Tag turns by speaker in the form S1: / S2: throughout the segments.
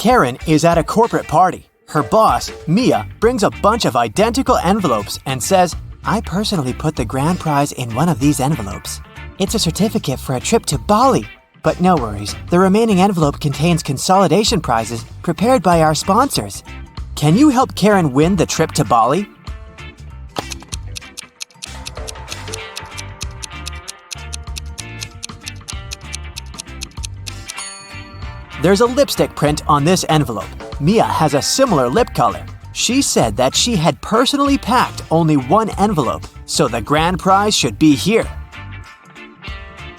S1: Karen is at a corporate party. Her boss, Mia, brings a bunch of identical envelopes and says, "I personally put the grand prize in one of these envelopes. It's a certificate for a trip to Bali. But no worries, the remaining envelope contains consolidation prizes prepared by our sponsors. Can you help Karen win the trip to Bali?" There's a lipstick print on this envelope. Mia has a similar lip color. She said that she had personally packed only one envelope, so the grand prize should be here.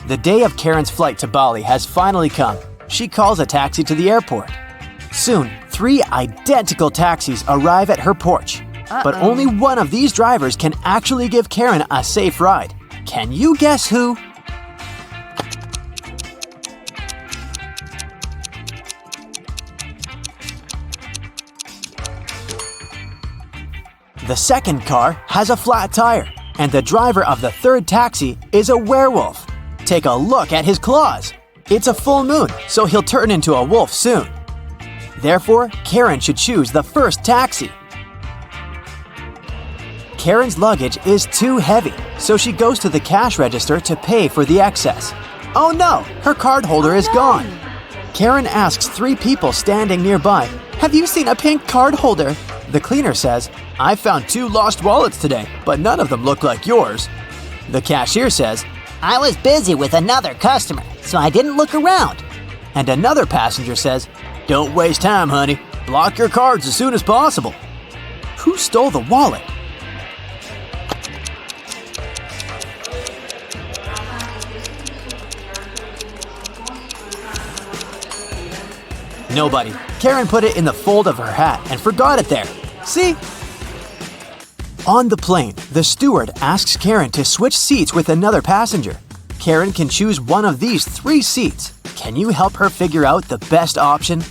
S1: The day of Karen's flight to Bali has finally come. She calls a taxi to the airport. Soon, 3 identical taxis arrive at her porch. But only one of these drivers can actually give Karen a safe ride. Can you guess who? The second car has a flat tire, and the driver of the third taxi is a werewolf. Take a look at his claws. It's a full moon, so he'll turn into a wolf soon. Therefore, Karen should choose the first taxi. Karen's luggage is too heavy, so she goes to the cash register to pay for the excess. Oh no, her card holder is gone. Karen asks 3 people standing nearby, "Have you seen a pink card holder?" The cleaner says, "I found 2 lost wallets today, but none of them look like yours." The cashier says,
S2: "I was busy with another customer, so I didn't look around."
S1: And another passenger says, "Don't waste time, honey. Block your cards as soon as possible." Who stole the wallet? Nobody. Karen put it in the fold of her hat and forgot it there. See? On the plane, the steward asks Karen to switch seats with another passenger. Karen can choose one of these 3 seats. Can you help her figure out the best option?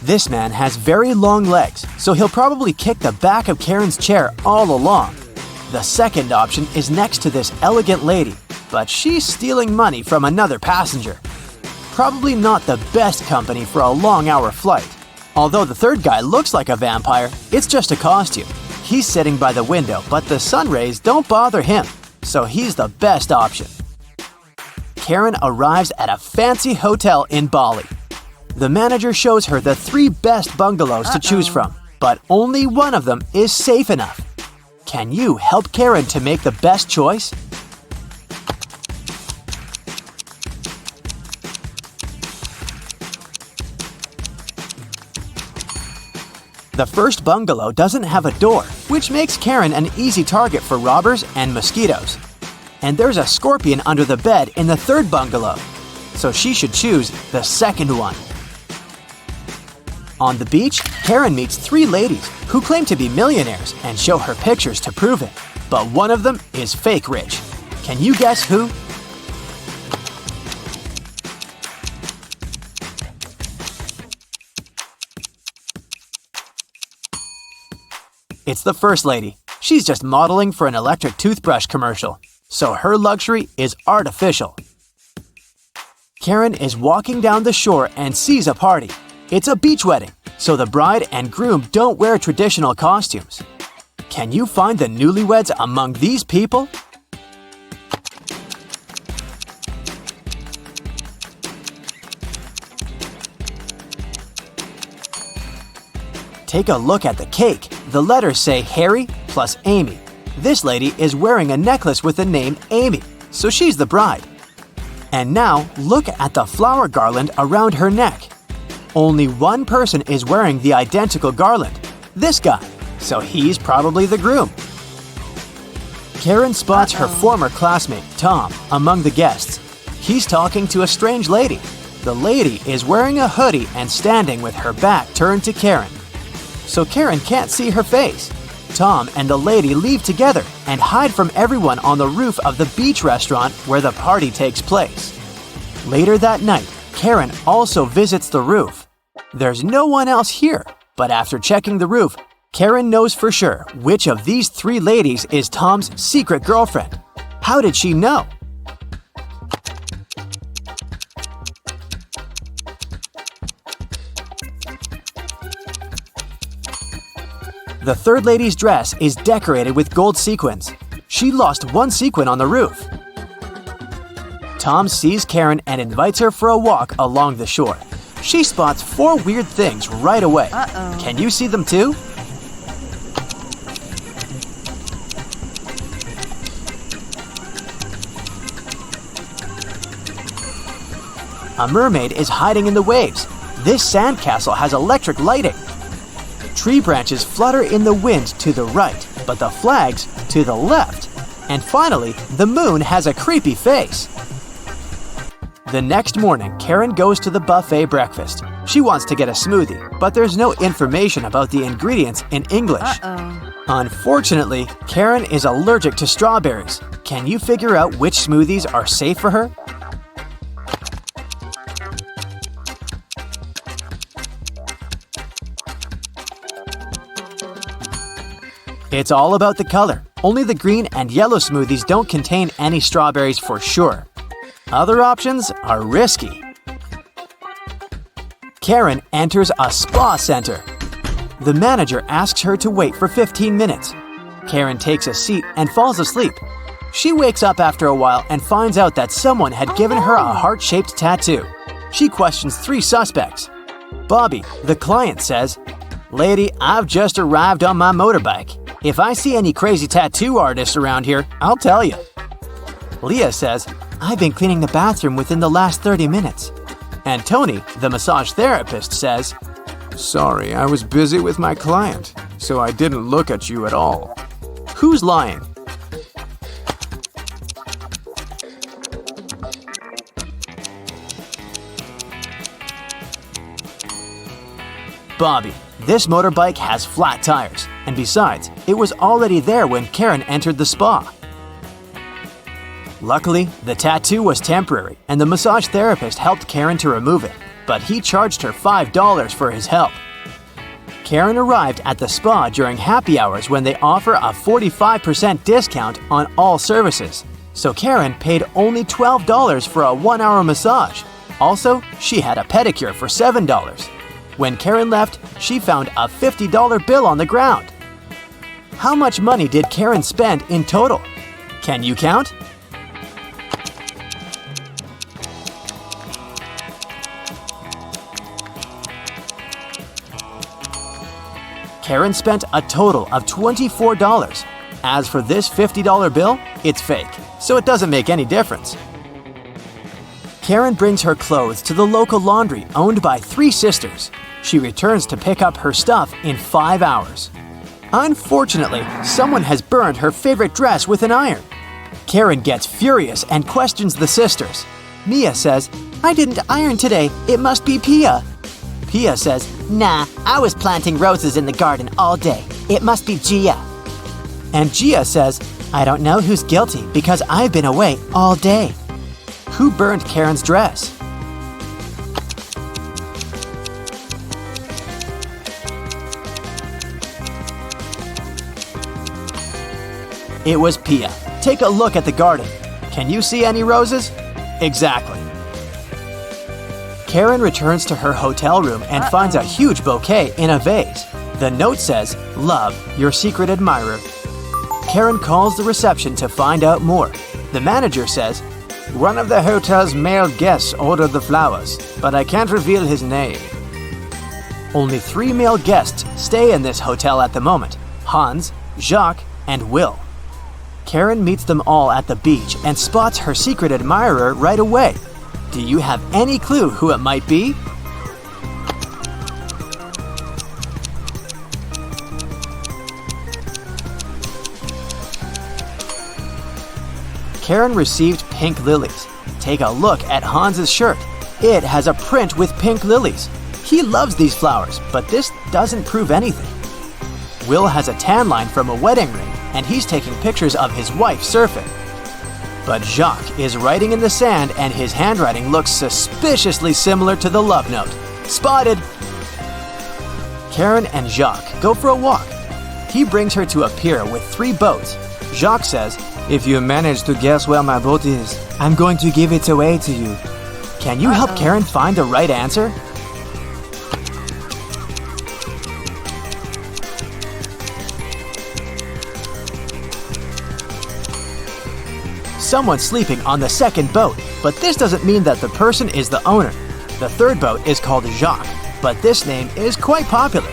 S1: This man has very long legs, so he'll probably kick the back of Karen's chair all along. The second option is next to this elegant lady, but she's stealing money from another passenger. Probably not the best company for a long-hour flight. Although the third guy looks like a vampire, it's just a costume. He's sitting by the window, but the sun rays don't bother him, so he's the best option. Karen arrives at a fancy hotel in Bali. The manager shows her the 3 best bungalows to choose from, but only one of them is safe enough. Can you help Karen to make the best choice? The first bungalow doesn't have a door, which makes Karen an easy target for robbers and mosquitoes. And there's a scorpion under the bed in the third bungalow, so she should choose the second one. On the beach, Karen meets 3 ladies who claim to be millionaires and show her pictures to prove it. But one of them is fake rich. Can you guess who? It's the first lady. She's just modeling for an electric toothbrush commercial, so her luxury is artificial. Karen is walking down the shore and sees a party. It's a beach wedding, so the bride and groom don't wear traditional costumes. Can you find the newlyweds among these people? Take a look at the cake. The letters say Harry plus Amy. This lady is wearing a necklace with the name Amy, so she's the bride. And now, look at the flower garland around her neck. Only one person is wearing the identical garland, this guy, so he's probably the groom. Karen spots her former classmate, Tom, among the guests. He's talking to a strange lady. The lady is wearing a hoodie and standing with her back turned to Karen, so Karen can't see her face. Tom and the lady leave together and hide from everyone on the roof of the beach restaurant where the party takes place. Later that night, Karen also visits the roof. There's no one else here, but after checking the roof, Karen knows for sure which of these three ladies is Tom's secret girlfriend. How did she know? The third lady's dress is decorated with gold sequins. She lost one sequin on the roof. Tom sees Karen and invites her for a walk along the shore. She spots four weird things right away. Can you see them too? A mermaid is hiding in the waves. This sandcastle has electric lighting. Tree branches flutter in the wind to the right, but the flags to the left. And finally, the moon has a creepy face. The next morning, Karen goes to the buffet breakfast. She wants to get a smoothie, but there's no information about the ingredients in English. Unfortunately, Karen is allergic to strawberries. Can you figure out which smoothies are safe for her? It's all about the color. Only the green and yellow smoothies don't contain any strawberries for sure. Other options are risky. Karen enters a spa center. The manager asks her to wait for 15 minutes. Karen takes a seat and falls asleep. She wakes up after a while and finds out that someone had given her a heart-shaped tattoo. She questions three suspects. Bobby, the client, says, "Lady, I've just arrived on my motorbike. If I see any crazy tattoo artists around here, I'll tell you." Leah says, "I've been cleaning the bathroom within the last 30 minutes. And Tony, the massage therapist, says, "Sorry, I was busy with my client, so I didn't look at you at all." Who's lying? Bobby. This motorbike has flat tires, and besides, it was already there when Karen entered the spa. Luckily, the tattoo was temporary, and the massage therapist helped Karen to remove it, but he charged her $5 for his help. Karen arrived at the spa during happy hours when they offer a 45% discount on all services, so Karen paid only $12 for a 1-hour massage. Also, she had a pedicure for $7. When Karen left, she found a $50 bill on the ground. How much money did Karen spend in total? Can you count? Karen spent a total of $24. As for this $50 bill, it's fake, so it doesn't make any difference. Karen brings her clothes to the local laundry owned by three sisters. She returns to pick up her stuff in 5 hours. Unfortunately, someone has burned her favorite dress with an iron. Karen gets furious and questions the sisters. Mia says, "I didn't iron today. It must be Pia." Pia says,
S2: Nah, I was planting roses in the garden all day. It must be Gia.
S1: and Gia says, "I don't know who's guilty because I've been away all day." Who burned Karen's dress? It was Pia. Take a look at the garden. Can you see any roses? Exactly. Karen returns to her hotel room and finds a huge bouquet in a vase. The note says, "Love, your secret admirer." Karen calls the reception to find out more. The manager says, "One of the hotel's male guests ordered the flowers, but I can't reveal his name." Only 3 male guests stay in this hotel at the moment: Hans, Jacques, and Will. Karen meets them all at the beach and spots her secret admirer right away. Do you have any clue who it might be? Karen received pink lilies. Take a look at Hans's shirt. It has a print with pink lilies. He loves these flowers, but this doesn't prove anything. Will has a tan line from a wedding ring, and he's taking pictures of his wife surfing. But Jacques is writing in the sand, and his handwriting looks suspiciously similar to the love note. Spotted! Karen and Jacques go for a walk. He brings her to a pier with 3 boats. Jacques says, "If you manage to guess where my boat is, I'm going to give it away to you." Can you help Karen find the right answer? Someone's sleeping on the second boat, but this doesn't mean that the person is the owner. The third boat is called Jacques, but this name is quite popular.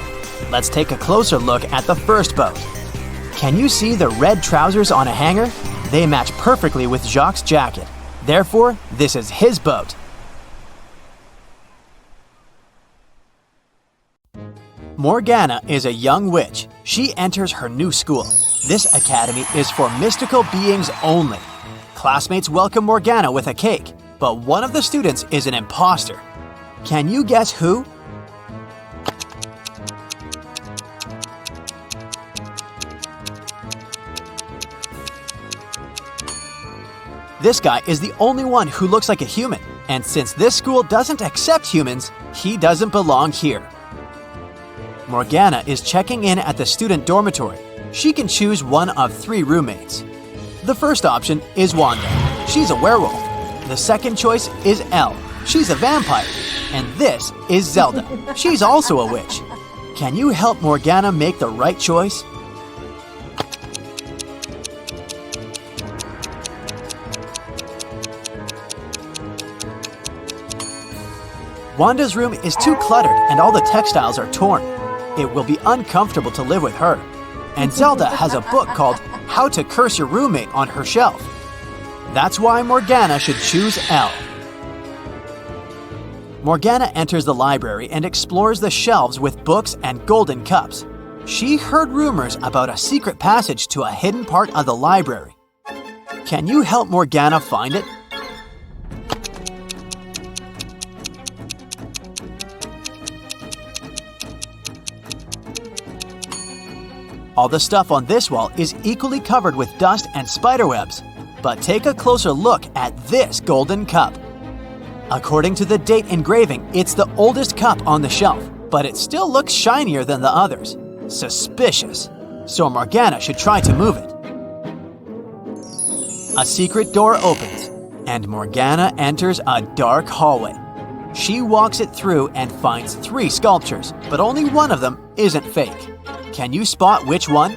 S1: Let's take a closer look at the first boat. Can you see the red trousers on a hanger? They match perfectly with Jacques' jacket. Therefore, this is his boat. Morgana is a young witch. She enters her new school. This academy is for mystical beings only. Classmates welcome Morgana with a cake, but one of the students is an imposter. Can you guess who? This guy is the only one who looks like a human, and since this school doesn't accept humans, he doesn't belong here. Morgana is checking in at the student dormitory. She can choose one of 3 roommates. The first option is Wanda. She's a werewolf. The second choice is Elle. She's a vampire. And this is Zelda. She's also a witch. Can you help Morgana make the right choice? Wanda's room is too cluttered and all the textiles are torn. It will be uncomfortable to live with her. And Zelda has a book called How to Curse Your Roommate on her shelf. That's why Morgana should choose Elle. Morgana enters the library and explores the shelves with books and golden cups. She heard rumors about a secret passage to a hidden part of the library. Can you help Morgana find it? All the stuff on this wall is equally covered with dust and spiderwebs. But take a closer look at this golden cup. According to the date engraving, it's the oldest cup on the shelf, but it still looks shinier than the others. Suspicious. So Morgana should try to move it. A secret door opens, and Morgana enters a dark hallway. She walks it through and finds 3 sculptures, but only one of them isn't fake. Can you spot which one?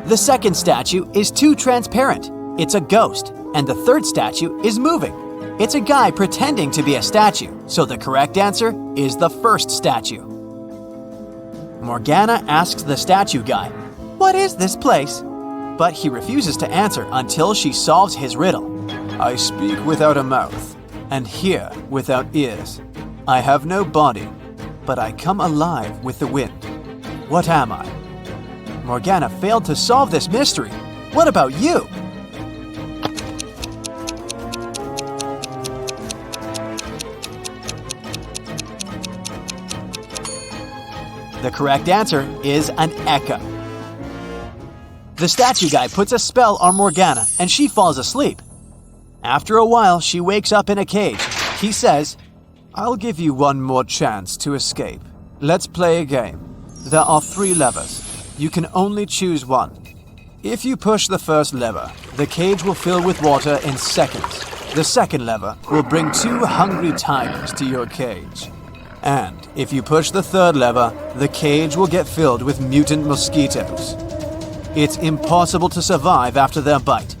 S1: The second statue is too transparent. It's a ghost. And the third statue is moving. It's a guy pretending to be a statue, so the correct answer is the first statue. Morgana asks the statue guy, "What is this place?" But he refuses to answer until she solves his riddle. "I speak without a mouth, and hear without ears. I have no body, but I come alive with the wind. What am I?" Morgana failed to solve this mystery. What about you? The correct answer is an echo. The statue guy puts a spell on Morgana and she falls asleep. After a while, she wakes up in a cage. He says, "I'll give you one more chance to escape. Let's play a game. There are 3 levers. You can only choose one. If you push the first lever, the cage will fill with water in seconds. The second lever will bring 2 hungry tigers to your cage. And if you push the third lever, the cage will get filled with mutant mosquitoes. It's impossible to survive after their bite.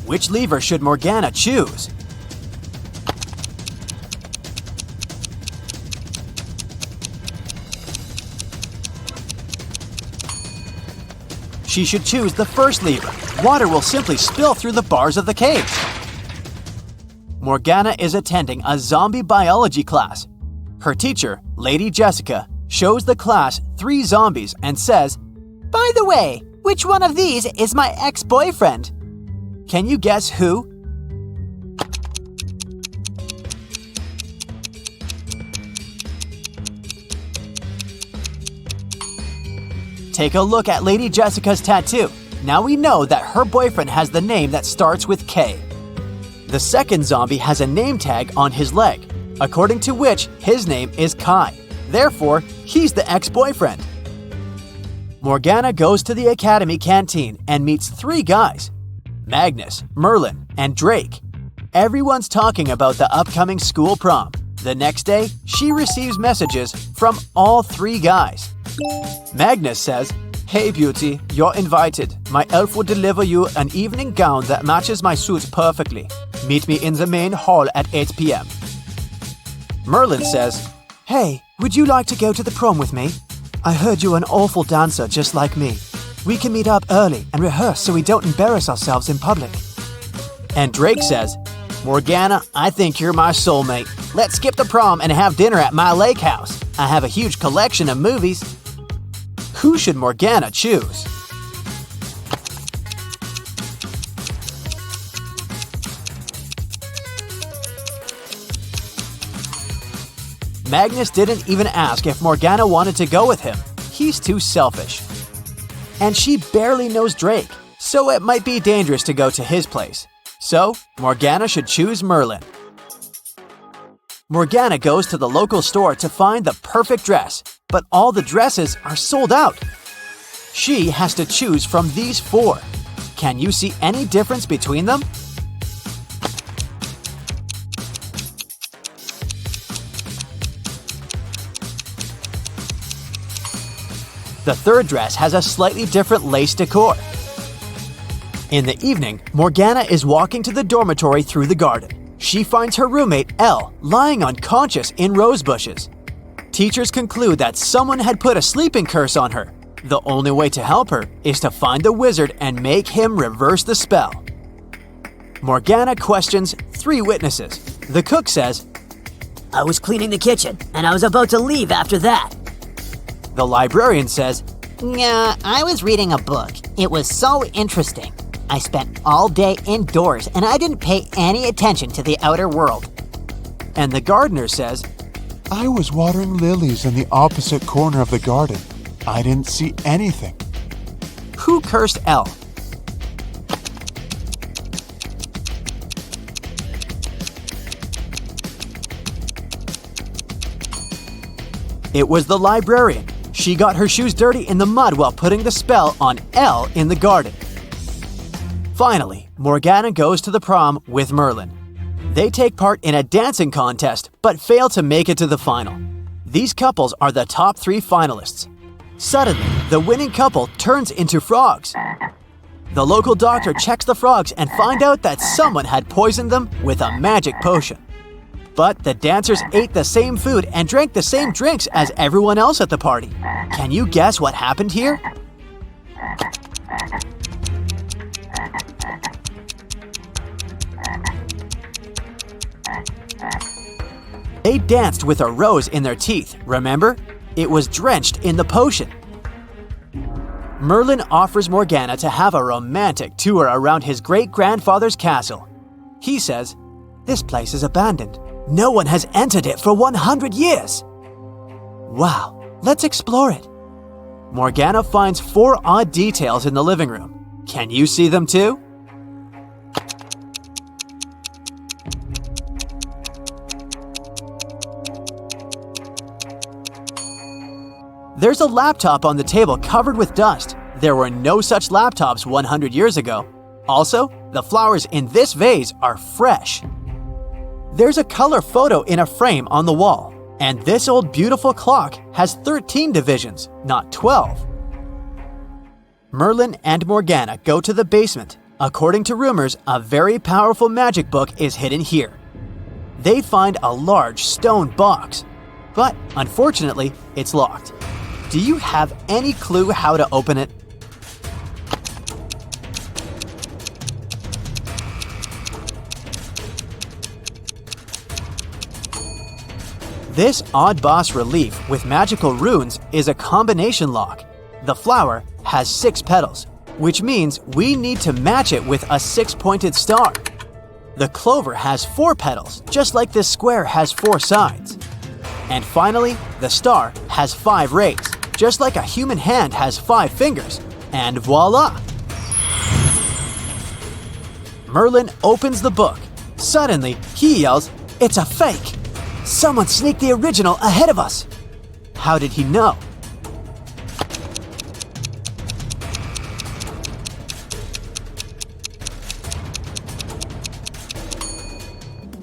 S1: Which lever should Morgana choose?" She should choose the first lever. Water will simply spill through the bars of the cage. Morgana is attending a zombie biology class. Her teacher, Lady Jessica, shows the class 3 zombies and says, "By the way, which one of these is my ex-boyfriend?" Can you guess who? Take a look at Lady Jessica's tattoo. Now we know that her boyfriend has the name that starts with K. The second zombie has a name tag on his leg, according to which his name is Kai. Therefore, he's the ex-boyfriend. Morgana goes to the academy canteen and meets 3 guys: Magnus, Merlin, and Drake. Everyone's talking about the upcoming school prom. The next day, she receives messages from all 3 guys. Magnus says, "Hey beauty, you're invited. My elf will deliver you an evening gown that matches my suit perfectly. Meet me in the main hall at 8 p.m. Merlin says, "Hey, would you like to go to the prom with me? I heard you're an awful dancer just like me. We can meet up early and rehearse so we don't embarrass ourselves in public." And Drake says, "Morgana, I think you're my soulmate. Let's skip the prom and have dinner at my lake house. I have a huge collection of movies." Who should Morgana choose? Magnus didn't even ask if Morgana wanted to go with him. He's too selfish. And she barely knows Drake, so it might be dangerous to go to his place. So, Morgana should choose Merlin. Morgana goes to the local store to find the perfect dress, but all the dresses are sold out. She has to choose from these 4. Can you see any difference between them? The third dress has a slightly different lace decor. In the evening, Morgana is walking to the dormitory through the garden. She finds her roommate, Elle, lying unconscious in rose bushes. Teachers conclude that someone had put a sleeping curse on her. The only way to help her is to find the wizard and make him reverse the spell. Morgana questions 3 witnesses. The cook says,
S2: I was cleaning the kitchen, and I was about to leave after that.
S1: The librarian says,
S2: Yeah, I was reading a book. It was so interesting. I spent all day indoors, and I didn't pay any attention to the outer world.
S1: And the gardener says,
S3: I was watering lilies in the opposite corner of the garden. I didn't see anything.
S1: Who cursed Elle? It was the librarian. She got her shoes dirty in the mud while putting the spell on Elle in the garden. Finally, Morgana goes to the prom with Merlin. They take part in a dancing contest, but fail to make it to the final. These couples are the top 3 finalists. Suddenly, the winning couple turns into frogs. The local doctor checks the frogs and finds out that someone had poisoned them with a magic potion. But the dancers ate the same food and drank the same drinks as everyone else at the party. Can you guess what happened here? They danced with a rose in their teeth, remember? It was drenched in the potion. Merlin offers Morgana to have a romantic tour around his great-grandfather's castle. He says, "This place is abandoned. No one has entered it for 100 years. Wow, let's explore it." Morgana finds 4 odd details in the living room. Can you see them too? There's a laptop on the table covered with dust. There were no such laptops 100 years ago. Also, the flowers in this vase are fresh. There's a color photo in a frame on the wall, and this old beautiful clock has 13 divisions, not 12. Merlin and Morgana go to the basement. According to rumors, a very powerful magic book is hidden here. They find a large stone box, but unfortunately, it's locked. Do you have any clue how to open it? This odd boss relief with magical runes is a combination lock. The flower has 6 petals, which means we need to match it with a 6-pointed star. The clover has 4 petals, just like this square has 4 sides. And finally, the star has 5 rays, just like a human hand has 5 fingers. And voila! Merlin opens the book. Suddenly, he yells, "It's a fake! Someone sneaked the original ahead of us!" How did he know?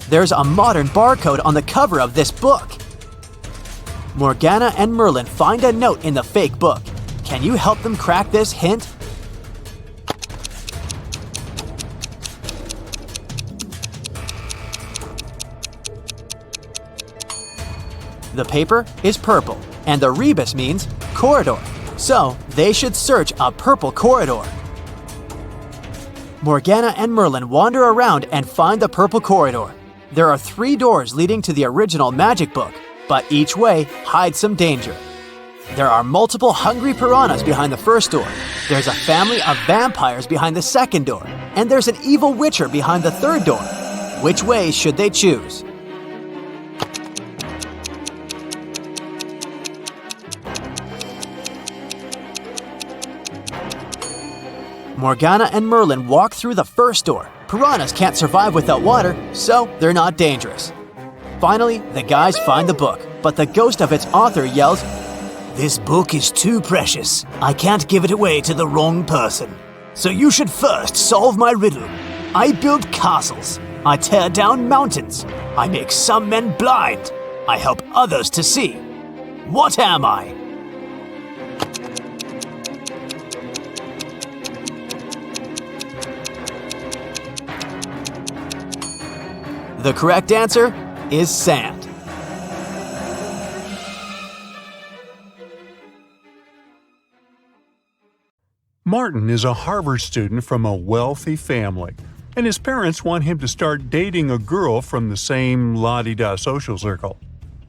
S1: There's a modern barcode on the cover of this book. Morgana and Merlin find a note in the fake book. Can you help them crack this hint? The paper is purple, and the rebus means corridor, so they should search a purple corridor. Morgana and Merlin wander around and find the purple corridor. There are 3 doors leading to the original magic book, but each way hides some danger. There are multiple hungry piranhas behind the first door. There's a family of vampires behind the second door, and there's an evil witcher behind the third door. Which way should they choose? Morgana and Merlin walk through the first door. Piranhas can't survive without water, so they're not dangerous. Finally, the guys find the book, but the ghost of its author yells, "This book is too precious. I can't give it away to the wrong person. So you should first solve my riddle. I build castles. I tear down mountains. I make some men blind. I help others to see. What am I?" The correct answer is sand.
S4: Martin is a Harvard student from a wealthy family, and his parents want him to start dating a girl from the same la-di-da social circle.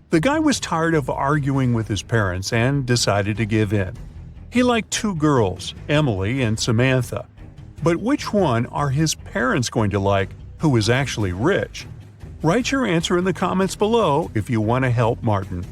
S4: The guy was tired of arguing with his parents and decided to give in. He liked 2 girls, Emily and Samantha. But which one are his parents going to like, who is actually rich? Write your answer in the comments below if you want to help Martin.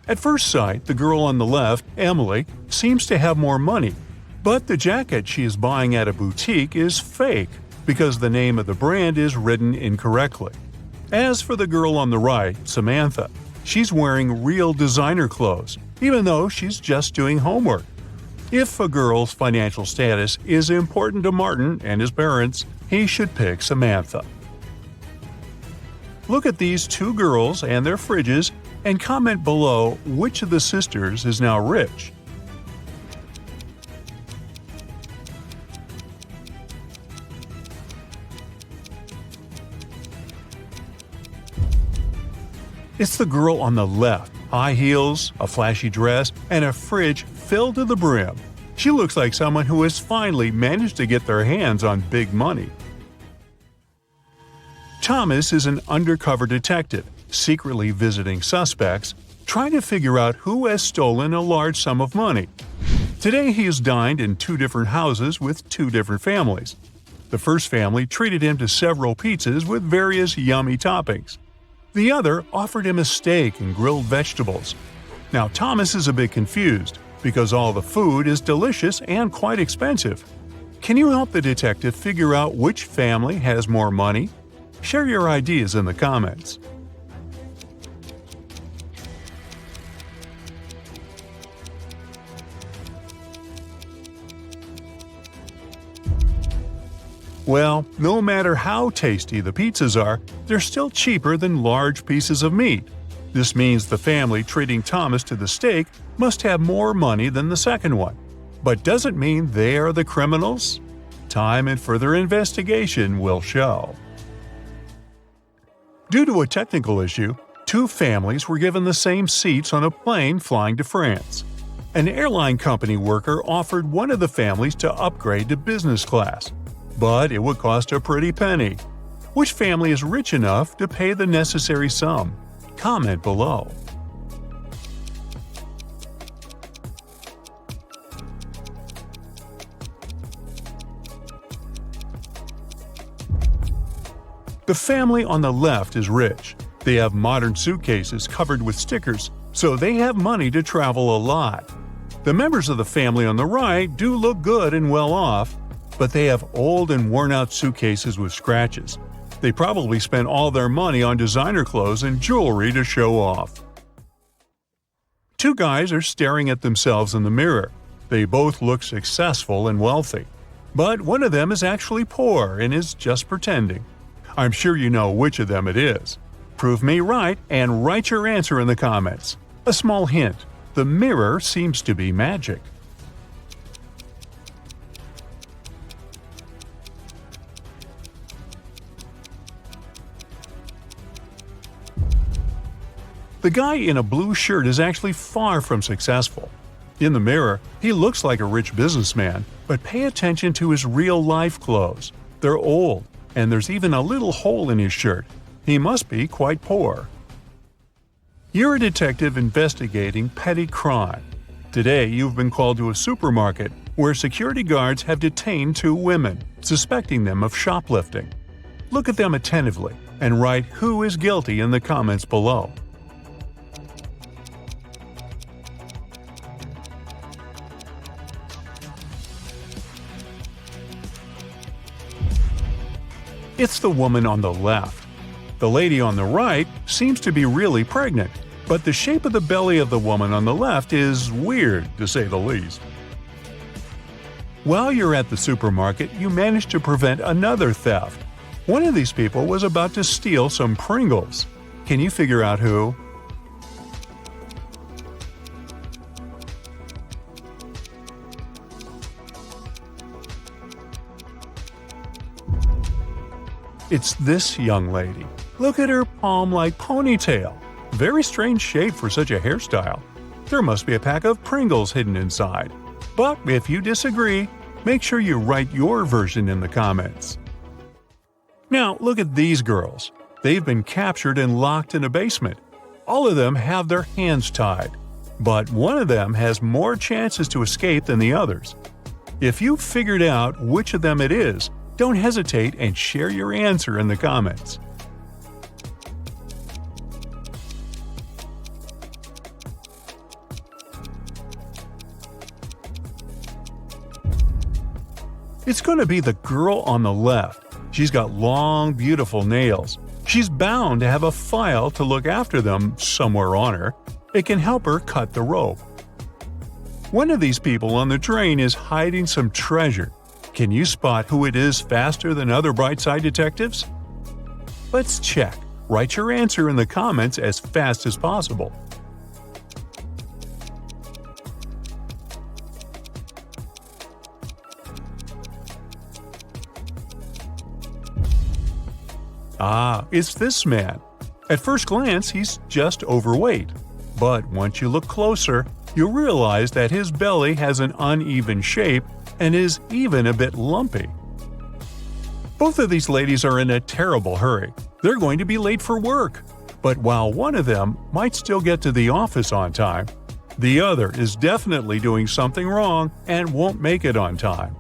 S4: At first sight, the girl on the left, Emily, seems to have more money, but the jacket she is buying at a boutique is fake because the name of the brand is written incorrectly. As for the girl on the right, Samantha, she's wearing real designer clothes, even though she's just doing homework. If a girl's financial status is important to Martin and his parents, he should pick Samantha. Look at these 2 girls and their fridges and comment below which of the sisters is now rich. It's the girl on the left. High heels, a flashy dress, and a fridge filled to the brim. She looks like someone who has finally managed to get their hands on big money. Thomas is an undercover detective, secretly visiting suspects, trying to figure out who has stolen a large sum of money. Today he has dined in 2 different houses with 2 different families. The first family treated him to several pizzas with various yummy toppings. The other offered him a steak and grilled vegetables. Now Thomas is a bit confused, because all the food is delicious and quite expensive. Can you help the detective figure out which family has more money? Share your ideas in the comments. Well, no matter how tasty the pizzas are, they're still cheaper than large pieces of meat. This means the family treating Thomas to the steak must have more money than the second one. But does it mean they are the criminals? Time and further investigation will show. Due to a technical issue, 2 families were given the same seats on a plane flying to France. An airline company worker offered one of the families to upgrade to business class, but it would cost a pretty penny. Which family is rich enough to pay the necessary sum? Comment below. The family on the left is rich. They have modern suitcases covered with stickers, so they have money to travel a lot. The members of the family on the right do look good and well off, but they have old and worn-out suitcases with scratches. They probably spent all their money on designer clothes and jewelry to show off. Two guys are staring at themselves in the mirror. They both look successful and wealthy. But one of them is actually poor and is just pretending. I'm sure you know which of them it is. Prove me right and write your answer in the comments. A small hint: the mirror seems to be magic. The guy in a blue shirt is actually far from successful. In the mirror, he looks like a rich businessman, but pay attention to his real-life clothes. They're old, and there's even a little hole in his shirt. He must be quite poor. You're a detective investigating petty crime. Today, you've been called to a supermarket where security guards have detained two women, suspecting them of shoplifting. Look at them attentively and write who is guilty in the comments below. It's the woman on the left. The lady on the right seems to be really pregnant, but the shape of the belly of the woman on the left is weird, to say the least. While you're at the supermarket, you manage to prevent another theft. One of these people was about to steal some Pringles. Can you figure out who? It's this young lady. Look at her palm-like ponytail. Very strange shape for such a hairstyle. There must be a pack of Pringles hidden inside. But if you disagree, make sure you write your version in the comments. Now look at these girls. They've been captured and locked in a basement. All of them have their hands tied, but one of them has more chances to escape than the others. If you've figured out which of them it is, don't hesitate and share your answer in the comments. It's going to be the girl on the left. She's got long, beautiful nails. She's bound to have a file to look after them somewhere on her. It can help her cut the rope. One of these people on the train is hiding some treasure. Can you spot who it is faster than other Brightside detectives? Let's check. Write your answer in the comments as fast as possible. It's this man. At first glance, he's just overweight. But once you look closer, you'll realize that his belly has an uneven shape and is even a bit lumpy. Both of these ladies are in a terrible hurry. They're going to be late for work. But while one of them might still get to the office on time, the other is definitely doing something wrong and won't make it on time.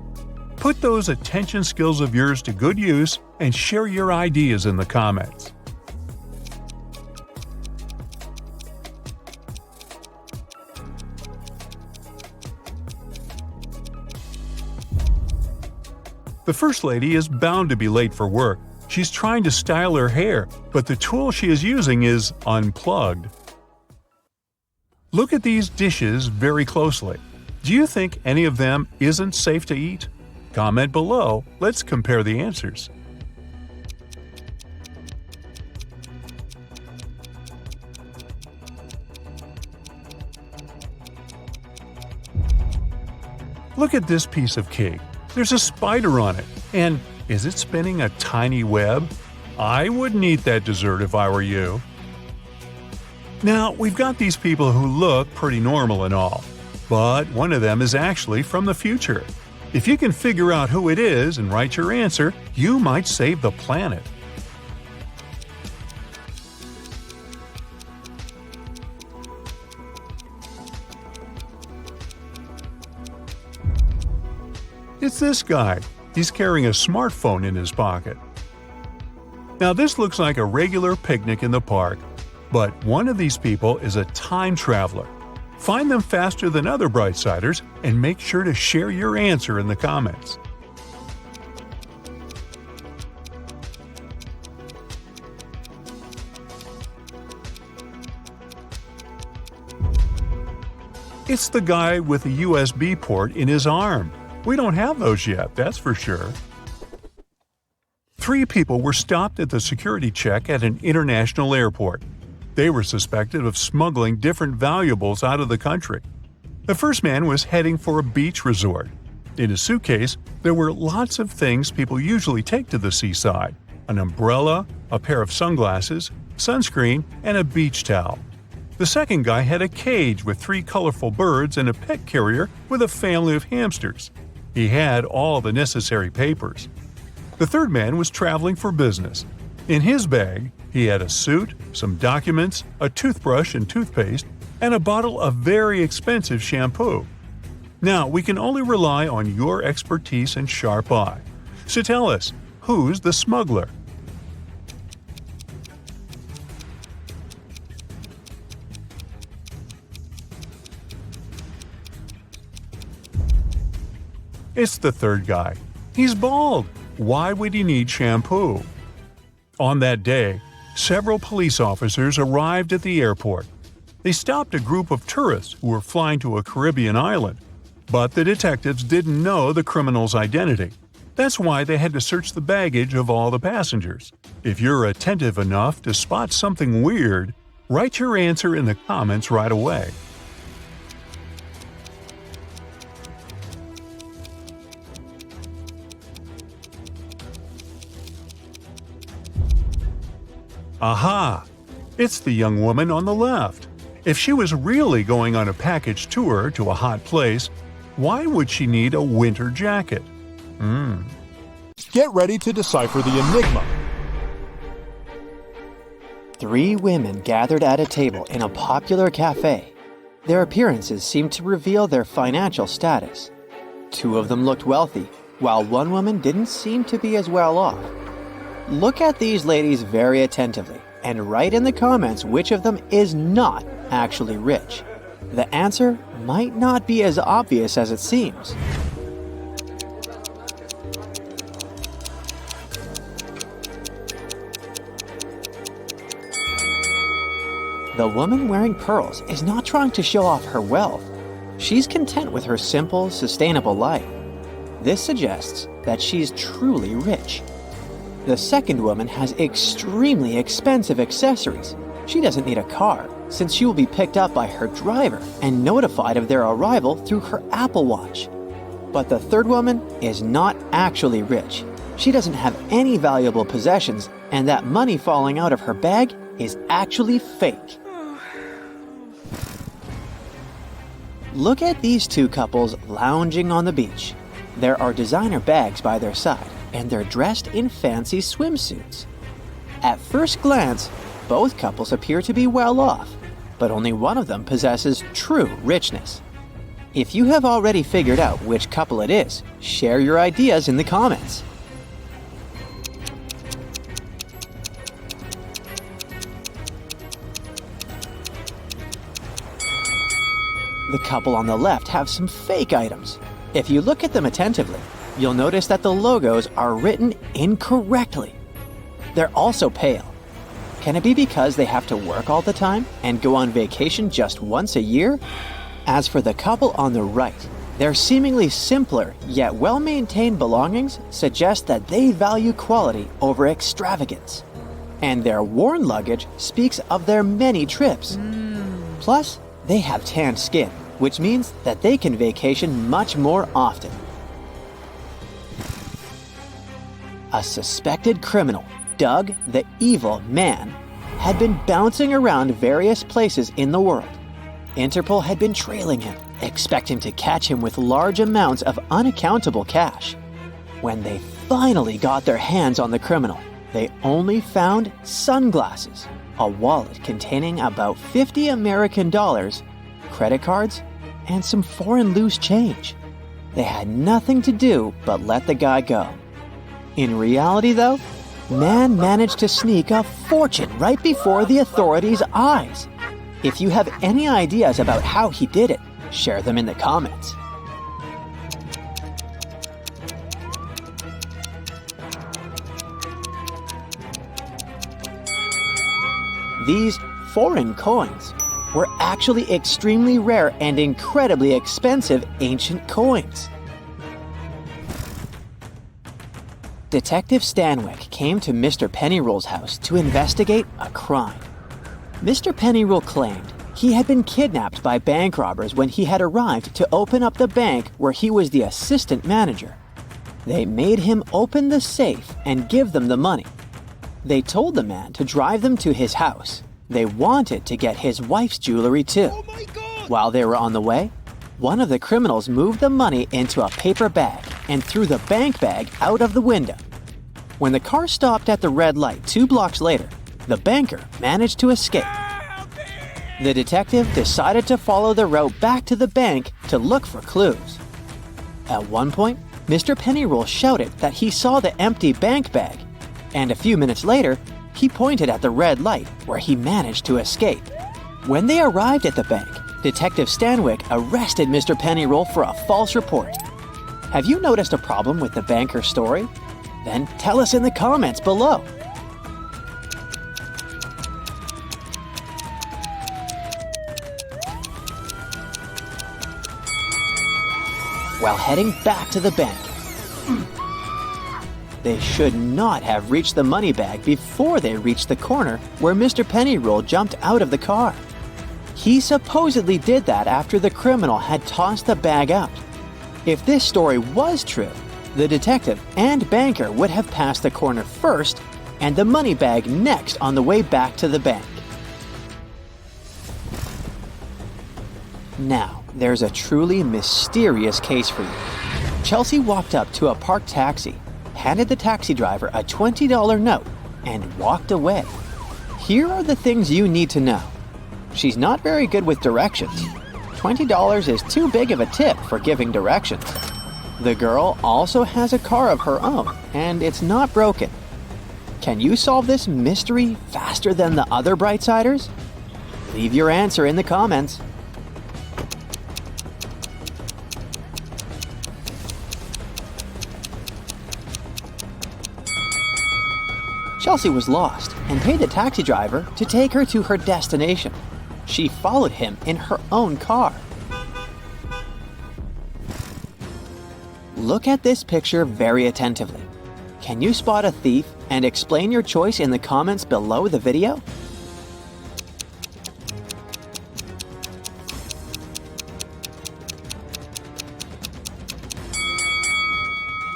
S4: Put those attention skills of yours to good use and share your ideas in the comments. The first lady is bound to be late for work. She's trying to style her hair, but the tool she is using is unplugged. Look at these dishes very closely. Do you think any of them isn't safe to eat? Comment below. Let's compare the answers. Look at this piece of cake. There's a spider on it. And is it spinning a tiny web? I wouldn't eat that dessert if I were you. Now, we've got these people who look pretty normal and all, but one of them is actually from the future. If you can figure out who it is and write your answer, you might save the planet. It's this guy. He's carrying a smartphone in his pocket. Now this looks like a regular picnic in the park, But one of these people is a time traveler. Find them faster than other Brightsiders and make sure to share your answer in the comments. It's the guy with a USB port in his arm. We don't have those yet, that's for sure. 3 people were stopped at the security check at an international airport. They were suspected of smuggling different valuables out of the country. The first man was heading for a beach resort. In his suitcase, there were lots of things people usually take to the seaside: an umbrella, a pair of sunglasses, sunscreen, and a beach towel. The second guy had a cage with 3 colorful birds and a pet carrier with a family of hamsters. He had all the necessary papers. The third man was traveling for business. In his bag, he had a suit, some documents, a toothbrush and toothpaste, and a bottle of very expensive shampoo. Now, we can only rely on your expertise and sharp eye. So tell us, who's the smuggler? It's the third guy. He's bald. Why would he need shampoo? On that day, several police officers arrived at the airport. They stopped a group of tourists who were flying to a Caribbean island. But the detectives didn't know the criminal's identity. That's why they had to search the baggage of all the passengers. If you're attentive enough to spot something weird, write your answer in the comments right away. Aha! It's the young woman on the left. If she was really going on a package tour to a hot place, why would she need a winter jacket?
S3: Get ready to decipher the enigma.
S1: 3 women gathered at a table in a popular cafe. Their appearances seemed to reveal their financial status. 2 of them looked wealthy, while one woman didn't seem to be as well off. Look at these ladies very attentively and write in the comments which of them is not actually rich. The answer might not be as obvious as it seems. The woman wearing pearls is not trying to show off her wealth. She's content with her simple, sustainable life. This suggests that she's truly rich. The second woman has extremely expensive accessories. She doesn't need a car, since she will be picked up by her driver and notified of their arrival through her Apple Watch. But the third woman is not actually rich. She doesn't have any valuable possessions, and that money falling out of her bag is actually fake. Look at these 2 couples lounging on the beach. There are designer bags by their side, and they're dressed in fancy swimsuits. At first glance, both couples appear to be well off, but only one of them possesses true richness. If you have already figured out which couple it is, share your ideas in the comments. The couple on the left have some fake items. If you look at them attentively, you'll notice that the logos are written incorrectly. They're also pale. Can it be because they have to work all the time and go on vacation just once a year? As for the couple on the right, their seemingly simpler yet well-maintained belongings suggest that they value quality over extravagance. And their worn luggage speaks of their many trips. Plus, they have tanned skin, which means that they can vacation much more often. A suspected criminal, Doug the Evil Man, had been bouncing around various places in the world. Interpol had been trailing him, expecting to catch him with large amounts of unaccountable cash. When they finally got their hands on the criminal, they only found sunglasses, a wallet containing about $50 American, credit cards, and some foreign loose change. They had nothing to do but let the guy go. In reality, though, Man managed to sneak a fortune right before the authorities' eyes. If you have any ideas about how he did it, share them in the comments. These foreign coins were actually extremely rare and incredibly expensive ancient coins. Detective Stanwyck came to Mr. Pennyroll's house to investigate a crime. Mr. Pennyroll claimed he had been kidnapped by bank robbers when he had arrived to open up the bank where he was the assistant manager. They made him open the safe and give them the money. They told the man to drive them to his house. They wanted to get his wife's jewelry too.
S5: Oh my God!
S1: While they were on the way, one of the criminals moved the money into a paper bag and threw the bank bag out of the window. When the car stopped at the red light 2 blocks later, the banker managed to escape. The detective decided to follow the route back to the bank to look for clues. At one point, Mr. Pennyroll shouted that he saw the empty bank bag, and a few minutes later, he pointed at the red light where he managed to escape. When they arrived at the bank, Detective Stanwyck arrested Mr. Pennyroll for a false report. Have you noticed a problem with the banker's story? Then tell us in the comments below. While heading back to the bank, they should not have reached the money bag before they reached the corner where Mr. Pennyroll jumped out of the car. He supposedly did that after the criminal had tossed the bag out. If this story was true, the detective and banker would have passed the corner first and the money bag next on the way back to the bank. Now, there's a truly mysterious case for you. Chelsea walked up to a parked taxi, handed the taxi driver a $20 note, and walked away. Here are the things you need to know. She's not very good with directions. $20 is too big of a tip for giving directions. The girl also has a car of her own, and it's not broken. Can you solve this mystery faster than the other Brightsiders? Leave your answer in the comments. Chelsea was lost and paid the taxi driver to take her to her destination. She followed him in her own car. Look at this picture very attentively. Can you spot a thief and explain your choice in the comments below the video?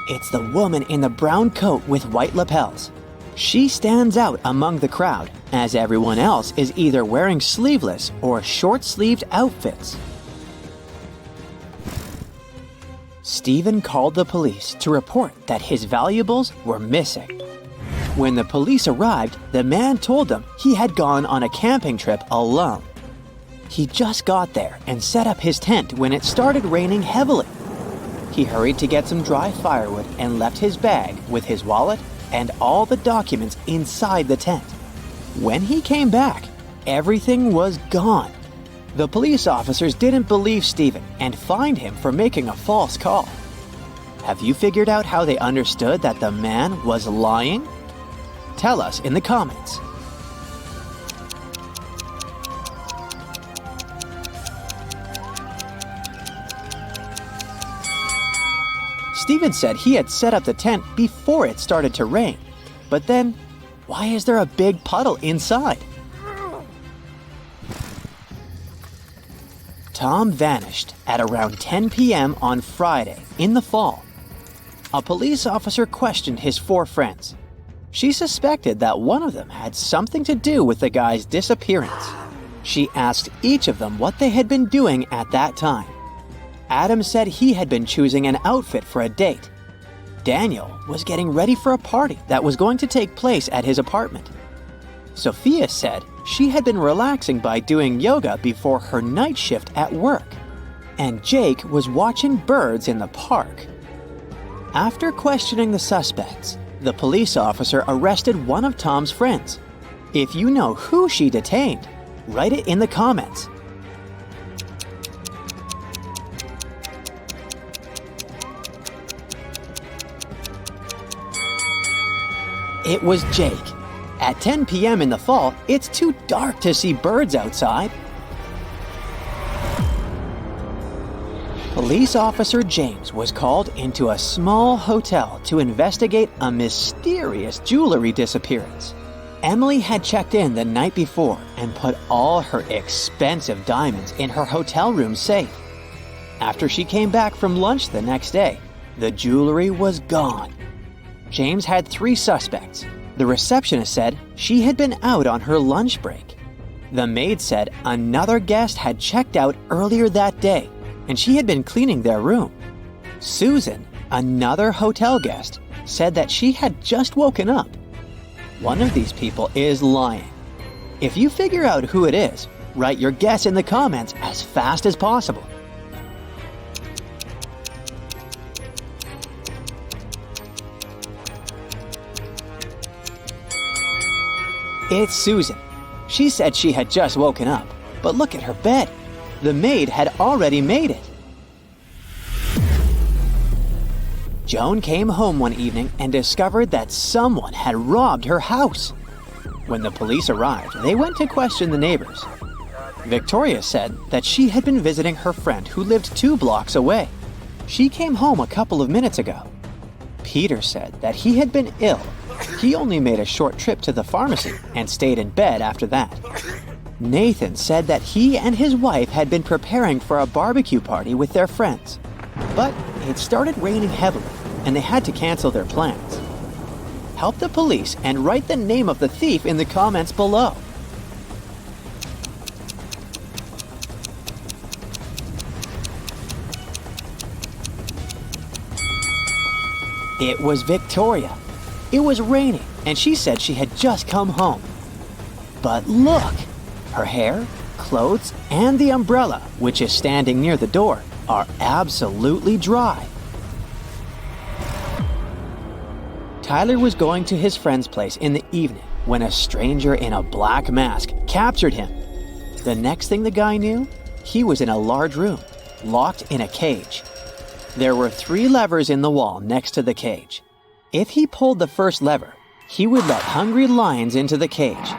S1: It's the woman in the brown coat with white lapels. She stands out among the crowd, as everyone else is either wearing sleeveless or short-sleeved outfits. Stephen called the police to report that his valuables were missing. When the police arrived, the man told them he had gone on a camping trip alone. He just got there and set up his tent when it started raining heavily. He hurried to get some dry firewood and left his bag with his wallet and all the documents inside the tent. When he came back, everything was gone. The police officers didn't believe Stephen and fined him for making a false call. Have you figured out how they understood that the man was lying? Tell us in the comments. Stephen said he had set up the tent before it started to rain. But then, why is there a big puddle inside? Tom vanished at around 10 p.m. on Friday in the fall. A police officer questioned his 4 friends. She suspected that one of them had something to do with the guy's disappearance. She asked each of them what they had been doing at that time. Adam said he had been choosing an outfit for a date. Daniel was getting ready for a party that was going to take place at his apartment. Sophia said she had been relaxing by doing yoga before her night shift at work. And Jake was watching birds in the park. After questioning the suspects, the police officer arrested one of Tom's friends. If you know who she detained, write it in the comments. It was Jake. At 10 p.m. in the fall, it's too dark to see birds outside. Police officer James was called into a small hotel to investigate a mysterious jewelry disappearance. Emily had checked in the night before and put all her expensive diamonds in her hotel room safe. After she came back from lunch the next day, the jewelry was gone. James had 3 suspects. The receptionist said she had been out on her lunch break. The maid said another guest had checked out earlier that day, and she had been cleaning their room. Susan, another hotel guest, said that she had just woken up. One of these people is lying. If you figure out who it is, write your guess in the comments as fast as possible. It's Susan. She said she had just woken up, but look at her bed. The maid had already made it. Joan came home one evening and discovered that someone had robbed her house. When the police arrived, they went to question the neighbors. Victoria said that she had been visiting her friend who lived 2 blocks away. She came home a couple of minutes ago. Peter said that he had been ill. He only made a short trip to the pharmacy and stayed in bed after that. Nathan said that he and his wife had been preparing for a barbecue party with their friends. But it started raining heavily, and they had to cancel their plans. Help the police and write the name of the thief in the comments below. It was Victoria. It was raining, and she said she had just come home. But look! Her hair, clothes, and the umbrella, which is standing near the door, are absolutely dry. Tyler was going to his friend's place in the evening when a stranger in a black mask captured him. The next thing the guy knew, he was in a large room, locked in a cage. There were 3 levers in the wall next to the cage. If he pulled the first lever, he would let hungry lions into the cage.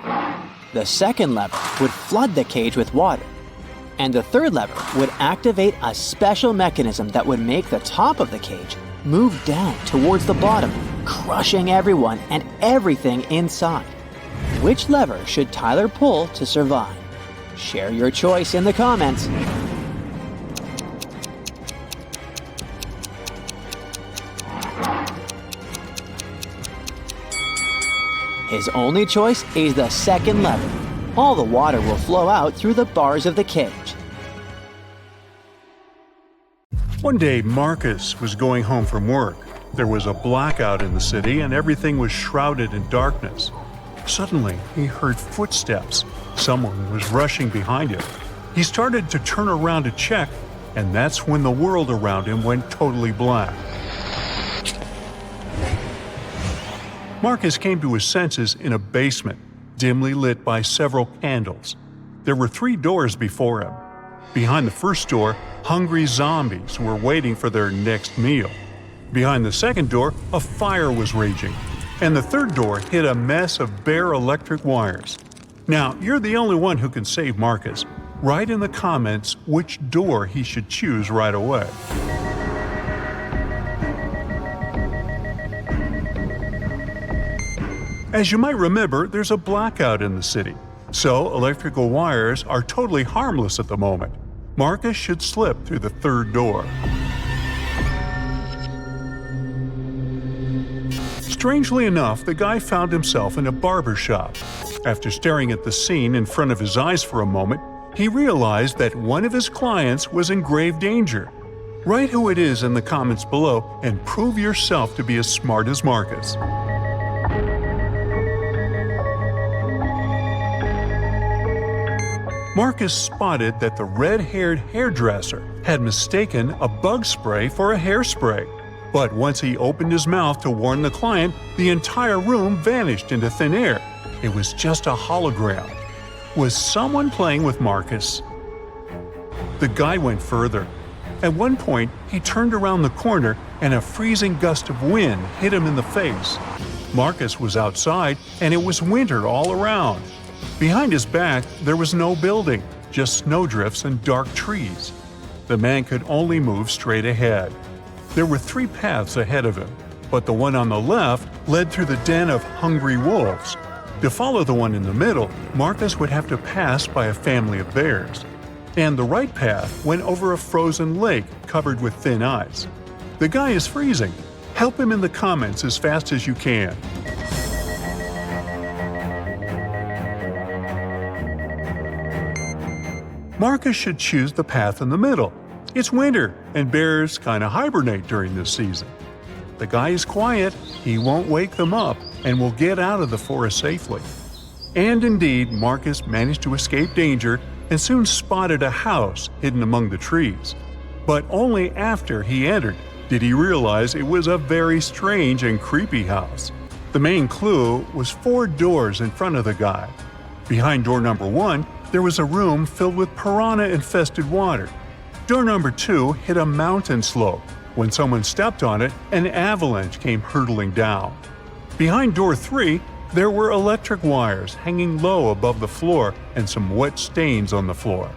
S1: The second lever would flood the cage with water. And the third lever would activate a special mechanism that would make the top of the cage move down towards the bottom, crushing everyone and everything inside. Which lever should Tyler pull to survive? Share your choice in the comments. His only choice is the second lever. All the water will flow out through the bars of the cage.
S4: One day, Marcus was going home from work. There was a blackout in the city and everything was shrouded in darkness. Suddenly, he heard footsteps. Someone was rushing behind him. He started to turn around to check, and that's when the world around him went totally black. Marcus came to his senses in a basement, dimly lit by several candles. There were 3 doors before him. Behind the first door, hungry zombies were waiting for their next meal. Behind the second door, a fire was raging. And the third door hid a mess of bare electric wires. Now, you're the only one who can save Marcus. Write in the comments which door he should choose right away. As you might remember, there's a blackout in the city, so electrical wires are totally harmless at the moment. Marcus should slip through the third door. Strangely enough, the guy found himself in a barber shop. After staring at the scene in front of his eyes for a moment, he realized that one of his clients was in grave danger. Write who it is in the comments below and prove yourself to be as smart as Marcus. Marcus spotted that the red-haired hairdresser had mistaken a bug spray for a hairspray. But once he opened his mouth to warn the client, the entire room vanished into thin air. It was just a hologram. Was someone playing with Marcus? The guy went further. At one point, he turned around the corner and a freezing gust of wind hit him in the face. Marcus was outside and it was winter all around. Behind his back, there was no building, just snowdrifts and dark trees. The man could only move straight ahead. There were 3 paths ahead of him, but the one on the left led through the den of hungry wolves. To follow the one in the middle, Marcus would have to pass by a family of bears. And the right path went over a frozen lake covered with thin ice. The guy is freezing. Help him in the comments as fast as you can. Marcus should choose the path in the middle. It's winter, and bears kind of hibernate during this season. The guy is quiet, he won't wake them up, and will get out of the forest safely. And indeed, Marcus managed to escape danger and soon spotted a house hidden among the trees. But only after he entered did he realize it was a very strange and creepy house. The main clue was 4 doors in front of the guy. Behind door number 1, there was a room filled with piranha-infested water. Door number 2 hit a mountain slope. When someone stepped on it, an avalanche came hurtling down. Behind door 3, there were electric wires hanging low above the floor and some wet stains on the floor.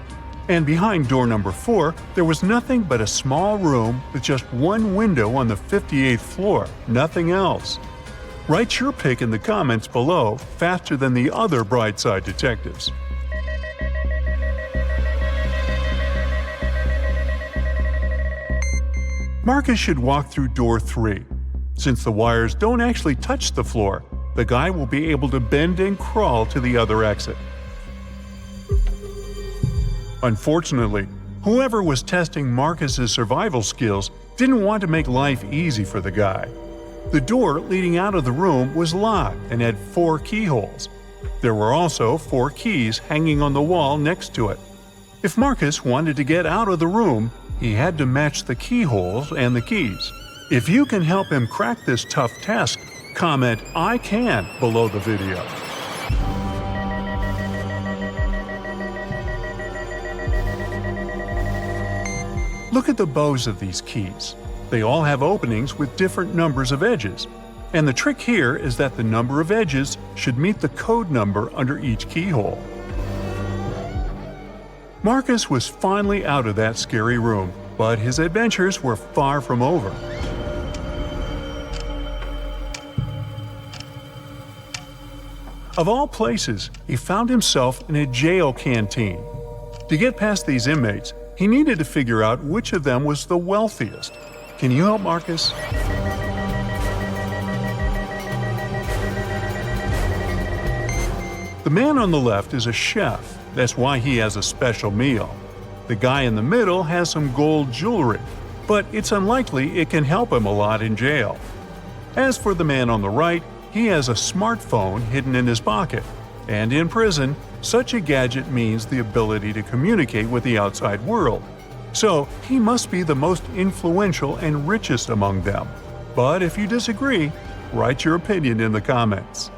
S4: And behind door number 4, there was nothing but a small room with just one window on the 58th floor, nothing else. Write your pick in the comments below faster than the other Brightside detectives. Marcus should walk through door 3. Since the wires don't actually touch the floor, the guy will be able to bend and crawl to the other exit. Unfortunately, whoever was testing Marcus's survival skills didn't want to make life easy for the guy. The door leading out of the room was locked and had 4 keyholes. There were also 4 keys hanging on the wall next to it. If Marcus wanted to get out of the room, he had to match the keyholes and the keys. If you can help him crack this tough task, comment "I can" below the video. Look at the bows of these keys. They all have openings with different numbers of edges. And the trick here is that the number of edges should meet the code number under each keyhole. Marcus was finally out of that scary room, but his adventures were far from over. Of all places, he found himself in a jail canteen. To get past these inmates, he needed to figure out which of them was the wealthiest. Can you help Marcus? The man on the left is a chef. That's why he has a special meal. The guy in the middle has some gold jewelry, but it's unlikely it can help him a lot in jail. As for the man on the right, he has a smartphone hidden in his pocket. And in prison, such a gadget means the ability to communicate with the outside world. So he must be the most influential and richest among them. But if you disagree, write your opinion in the comments.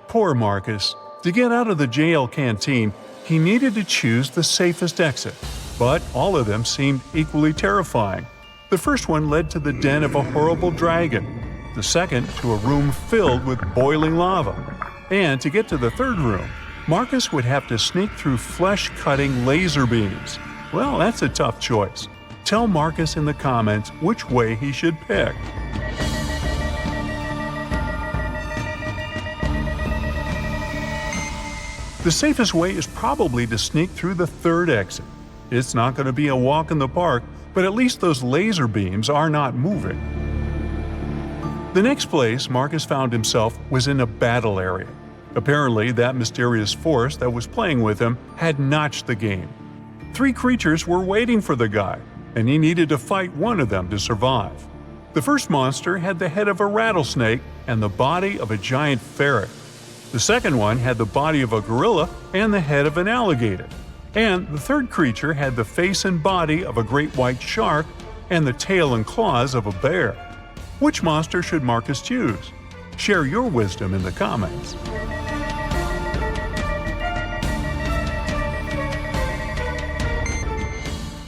S4: Poor Marcus. To get out of the jail canteen, he needed to choose the safest exit. But all of them seemed equally terrifying. The first one led to the den of a horrible dragon. The second to a room filled with boiling lava. And to get to the third room, Marcus would have to sneak through flesh-cutting laser beams. Well, that's a tough choice. Tell Marcus in the comments which way he should pick. The safest way is probably to sneak through the third exit. It's not going to be a walk in the park, but at least those laser beams are not moving. The next place Marcus found himself was in a battle area. Apparently, that mysterious force that was playing with him had notched the game. 3 creatures were waiting for the guy, and he needed to fight one of them to survive. The first monster had the head of a rattlesnake and the body of a giant ferret. The second one had the body of a gorilla and the head of an alligator. And the third creature had the face and body of a great white shark and the tail and claws of a bear. Which monster should Marcus choose? Share your wisdom in the comments.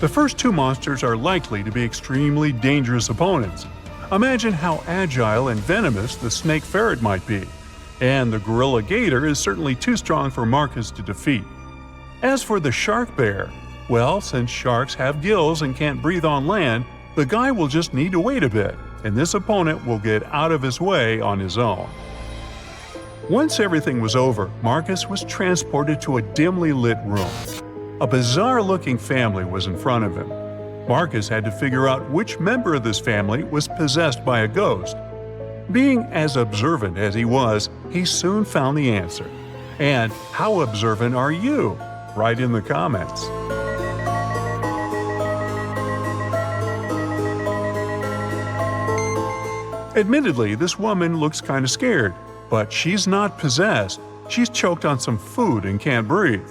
S4: The first two monsters are likely to be extremely dangerous opponents. Imagine how agile and venomous the snake ferret might be. And the gorilla gator is certainly too strong for Marcus to defeat. As for the shark bear, well, since sharks have gills and can't breathe on land, the guy will just need to wait a bit, and this opponent will get out of his way on his own. Once everything was over, Marcus was transported to a dimly lit room. A bizarre-looking family was in front of him. Marcus had to figure out which member of this family was possessed by a ghost. Being as observant as he was, he soon found the answer. And how observant are you? Write in the comments. Admittedly, this woman looks kind of scared, but she's not possessed. She's choked on some food and can't breathe.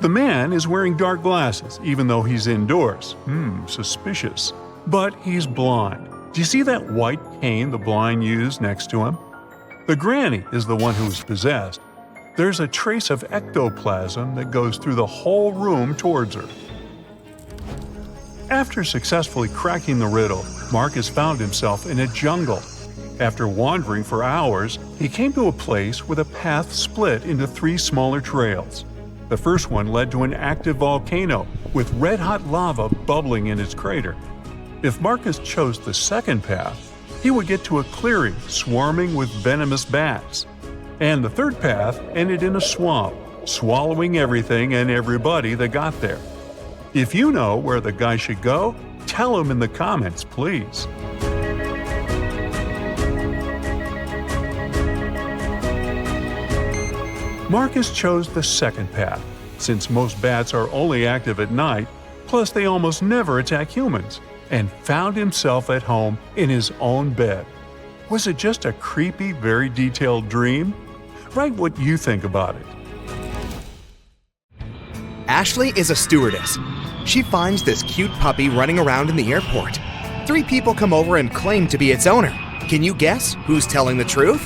S4: The man is wearing dark glasses, even though he's indoors. Suspicious. But he's blind. Do you see that white cane the blind use next to him? The granny is the one who is possessed. There's a trace of ectoplasm that goes through the whole room towards her. After successfully cracking the riddle, Marcus found himself in a jungle. After wandering for hours, he came to a place where the path split into 3 smaller trails. The first one led to an active volcano with red-hot lava bubbling in its crater. If Marcus chose the second path, he would get to a clearing swarming with venomous bats. And the third path ended in a swamp, swallowing everything and everybody that got there. If you know where the guy should go, tell him in the comments, please. Marcus chose the second path, since most bats are only active at night, plus they almost never attack humans, and found himself at home in his own bed. Was it just a creepy, very detailed dream? Write what you think about it.
S5: Ashley is a stewardess. She finds this cute puppy running around in the airport. 3 people come over and claim to be its owner. Can you guess who's telling the truth?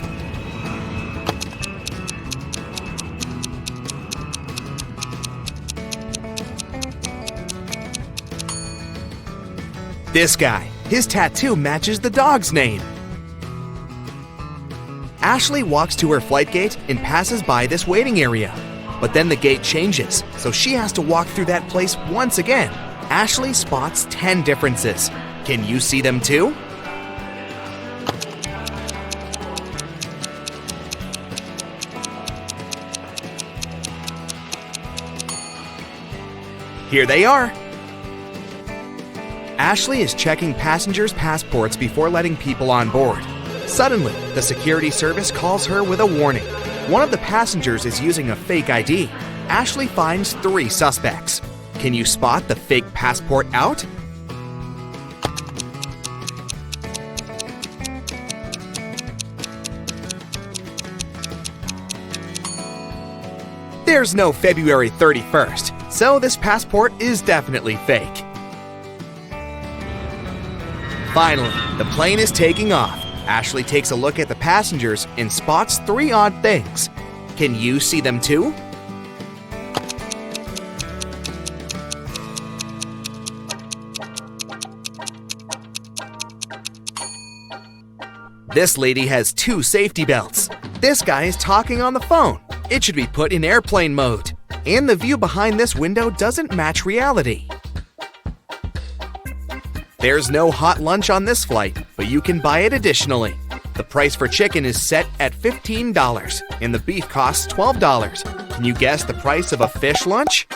S5: This guy. His tattoo matches the dog's name. Ashley walks to her flight gate and passes by this waiting area. But then the gate changes, so she has to walk through that place once again. Ashley spots 10 differences. Can you see them too? Here they are. Ashley is checking passengers' passports before letting people on board. Suddenly, the security service calls her with a warning. One of the passengers is using a fake ID. Ashley finds 3 suspects. Can you spot the fake passport out? There's no February 31st, so this passport is definitely fake. Finally, the plane is taking off. Ashley takes a look at the passengers and spots 3 odd things. Can you see them too? This lady has 2 safety belts. This guy is talking on the phone. It should be put in airplane mode. And the view behind this window doesn't match reality. There's no hot lunch on this flight, but you can buy it additionally. The price for chicken is set at $15, and the beef costs $12. Can you guess the price of a fish lunch?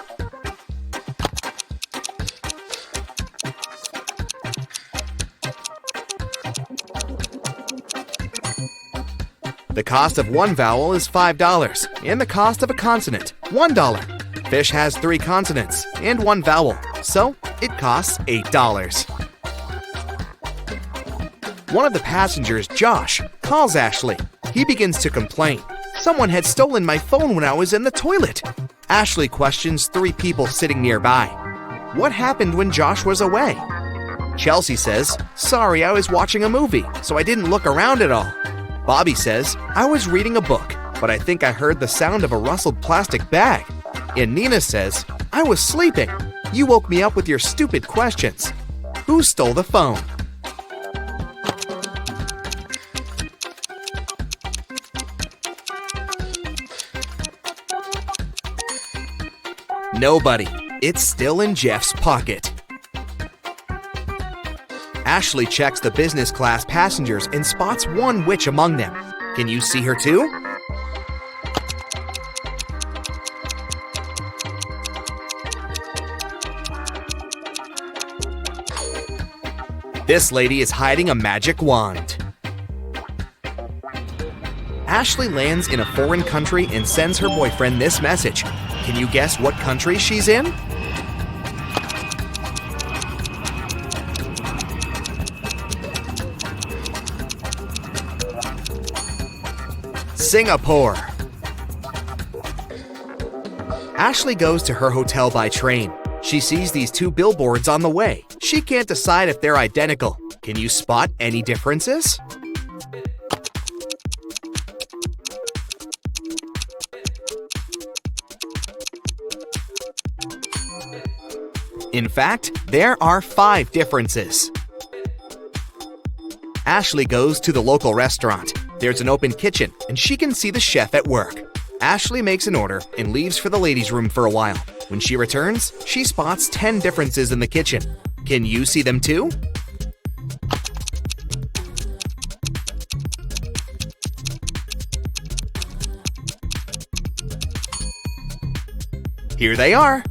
S5: The cost of one vowel is $5, and the cost of a consonant, $1. Fish has 3 consonants and 1 vowel, so it costs $8. One of the passengers, Josh, calls Ashley. He begins to complain. Someone had stolen my phone when I was in the toilet. Ashley questions 3 people sitting nearby. What happened when Josh was away? Chelsea says, "Sorry, I was watching a movie, so I didn't look around at all." Bobby says, "I was reading a book, but I think I heard the sound of a rustled plastic bag." And Nina says, "I was sleeping. You woke me up with your stupid questions. Who stole the phone?" Nobody. It's still in Jeff's pocket. Ashley checks the business class passengers and spots one witch among them. Can you see her too? This lady is hiding a magic wand. Ashley lands in a foreign country and sends her boyfriend this message. Can you guess what country she's in? Singapore. Ashley goes to her hotel by train. She sees these two billboards on the way. She can't decide if they're identical. Can you spot any differences? In fact, there are 5 differences. Ashley goes to the local restaurant. There's an open kitchen, and she can see the chef at work. Ashley makes an order and leaves for the ladies' room for a while. When she returns, she spots 10 differences in the kitchen. Can you see them too? Here they are.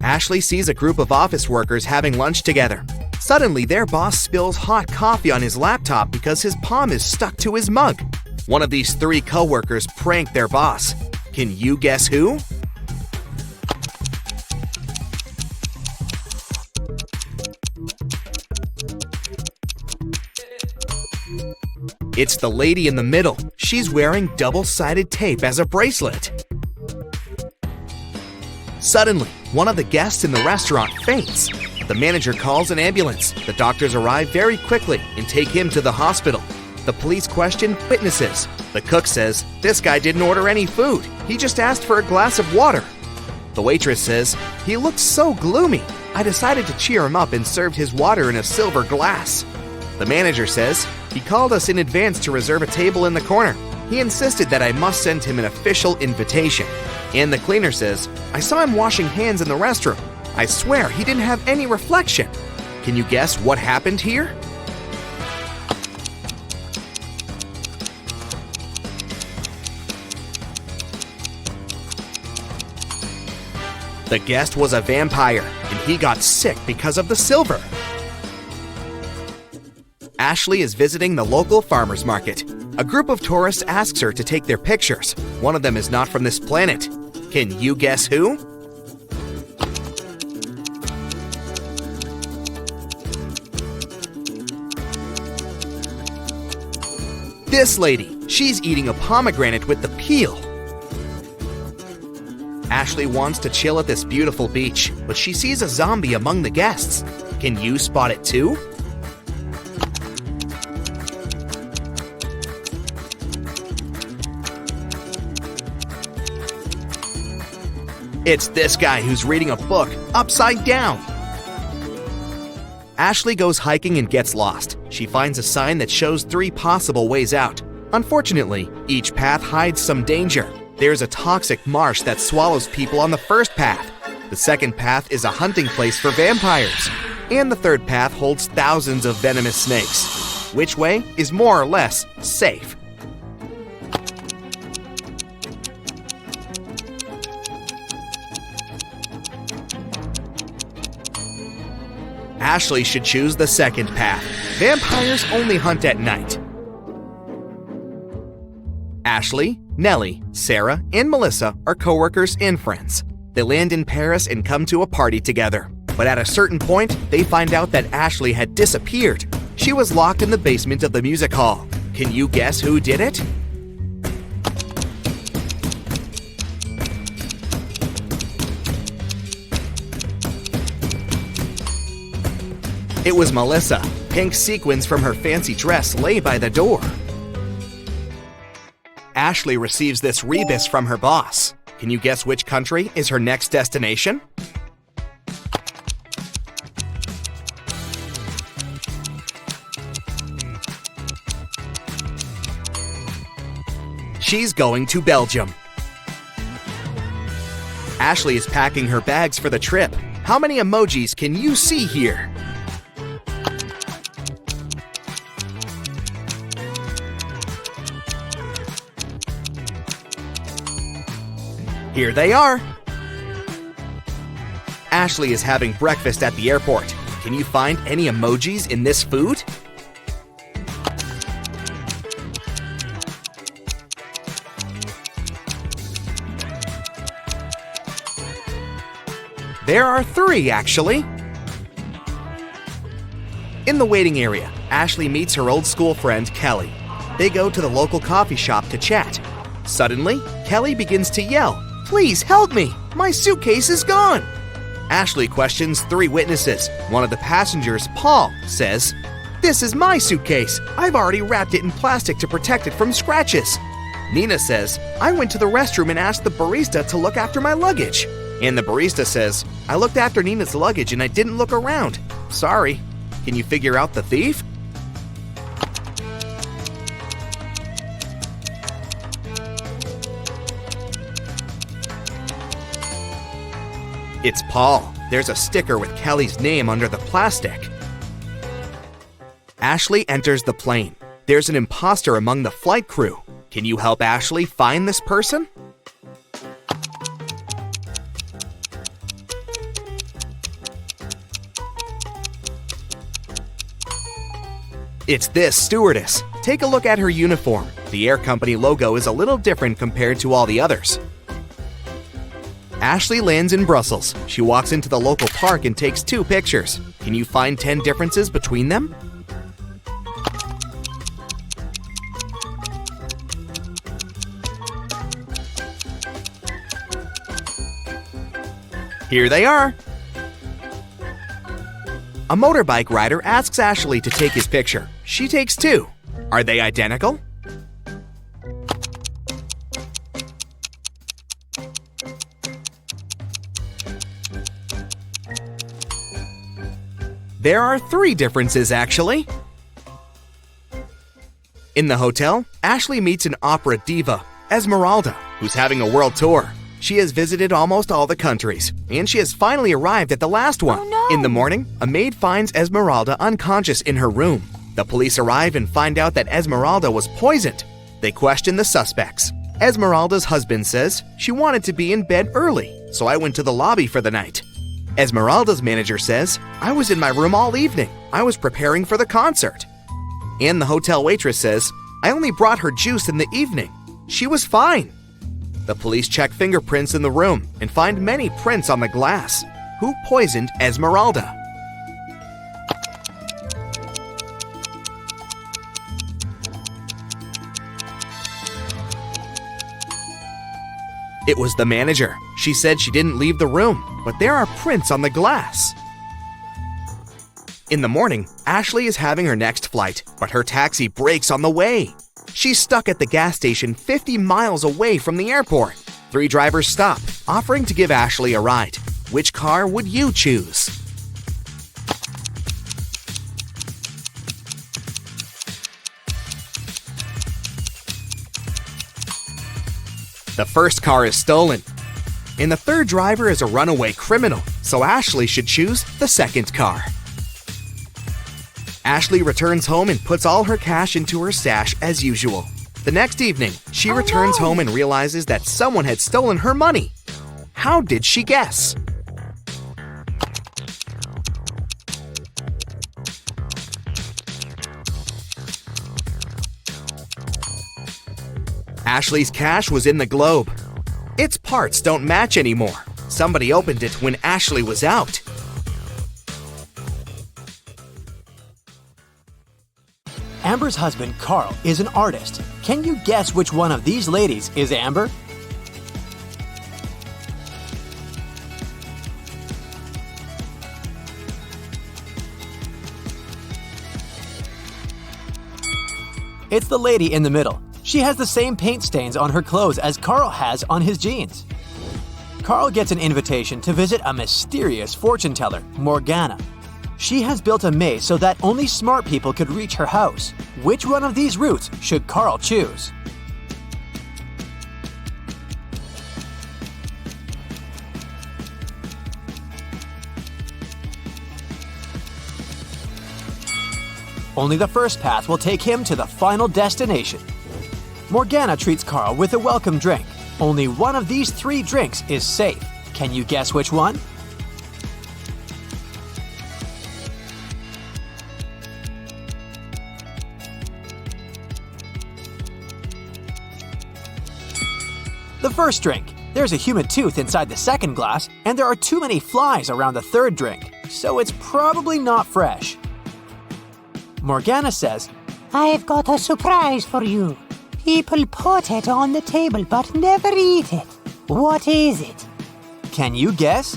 S5: Ashley sees a group of office workers having lunch together. Suddenly, their boss spills hot coffee on his laptop because his palm is stuck to his mug. One of these 3 co-workers prank their boss. Can you guess who? It's the lady in the middle. She's wearing double-sided tape as a bracelet. Suddenly, one of the guests in the restaurant faints. The manager calls an ambulance. The doctors arrive very quickly and take him to the hospital. The police question witnesses. The cook says, "This guy didn't order any food. He just asked for a glass of water." The waitress says, "He looked so gloomy. I decided to cheer him up and served his water in a silver glass." The manager says, "He called us in advance to reserve a table in the corner. He insisted that I must send him an official invitation." And the cleaner says, "I saw him washing hands in the restroom. I swear he didn't have any reflection." Can you guess what happened here? The guest was a vampire, and he got sick because of the silver. Ashley is visiting the local farmer's market. A group of tourists asks her to take their pictures. One of them is not from this planet. Can you guess who? This lady. She's eating a pomegranate with the peel. Ashley wants to chill at this beautiful beach, but she sees a zombie among the guests. Can you spot it too? It's this guy who's reading a book upside down. Ashley goes hiking and gets lost. She finds a sign that shows 3 possible ways out. Unfortunately, each path hides some danger. There's a toxic marsh that swallows people on the first path. The second path is a hunting place for vampires. And the third path holds thousands of venomous snakes. Which way is more or less safe? Ashley should choose the second path. Vampires only hunt at night. Ashley, Nellie, Sarah, and Melissa are coworkers and friends. They land in Paris and come to a party together. But at a certain point, they find out that Ashley had disappeared. She was locked in the basement of the music hall. Can you guess who did it? It was Melissa. Pink sequins from her fancy dress lay by the door. Ashley receives this rebus from her boss. Can you guess which country is her next destination? She's going to Belgium. Ashley is packing her bags for the trip. How many emojis can you see here? Here they are. Ashley is having breakfast at the airport. Can you find any emojis in this food? There are 3, actually. In the waiting area, Ashley meets her old school friend, Kelly. They go to the local coffee shop to chat. Suddenly, Kelly begins to yell, "Please help me! My suitcase is gone!" Ashley questions 3 witnesses. One of the passengers, Paul, says, "This is my suitcase. I've already wrapped it in plastic to protect it from scratches." Nina says, "I went to the restroom and asked the barista to look after my luggage." And the barista says, "I looked after Nina's luggage and I didn't look around. Sorry." Can you figure out the thief? It's Paul. There's a sticker with Kelly's name under the plastic. Ashley enters the plane. There's an imposter among the flight crew. Can you help Ashley find this person? It's this stewardess. Take a look at her uniform. The air company logo is a little different compared to all the others. Ashley lands in Brussels. She walks into the local park and takes 2 pictures. Can you find 10 differences between them? Here they are. A motorbike rider asks Ashley to take his picture. She takes 2. Are they identical? There are 3 differences, actually. In the hotel, Ashley meets an opera diva, Esmeralda, who's having a world tour. She has visited almost all the countries, and she has finally arrived at the last one.
S6: Oh, no.
S5: In the morning, a maid finds Esmeralda unconscious in her room. The police arrive and find out that Esmeralda was poisoned. They question the suspects. Esmeralda's husband says, "She wanted to be in bed early, so I went to the lobby for the night." Esmeralda's manager says, "I was in my room all evening. I was preparing for the concert." And the hotel waitress says, "I only brought her juice in the evening. She was fine." The police check fingerprints in the room and find many prints on the glass. Who poisoned Esmeralda? It was the manager. She said she didn't leave the room, but there are prints on the glass. In the morning, Ashley is having her next flight, but her taxi breaks on the way. She's stuck at the gas station 50 miles away from the airport. 3 drivers stop, offering to give Ashley a ride. Which car would you choose? The first car is stolen, and the 3rd driver is a runaway criminal, so Ashley should choose the 2nd car. Ashley returns home and puts all her cash into her stash as usual. The next evening, she returns home and realizes that someone had stolen her money. How did she guess? Ashley's cash was in the globe. Its parts don't match anymore. Somebody opened it when Ashley was out.
S1: Amber's husband, Carl, is an artist. Can you guess which one of these ladies is Amber? It's the lady in the middle. She has the same paint stains on her clothes as Carl has on his jeans. Carl gets an invitation to visit a mysterious fortune teller, Morgana. She has built a maze so that only smart people could reach her house. Which one of these routes should Carl choose? Only the first path will take him to the final destination. Morgana treats Carl with a welcome drink. Only one of these 3 drinks is safe. Can you guess which one? The first drink. There's a human tooth inside the second glass, and there are too many flies around the third drink, so it's probably not fresh. Morgana says,
S6: I've got a surprise for you. People put it on the table but never eat it. What is it?
S1: Can you guess?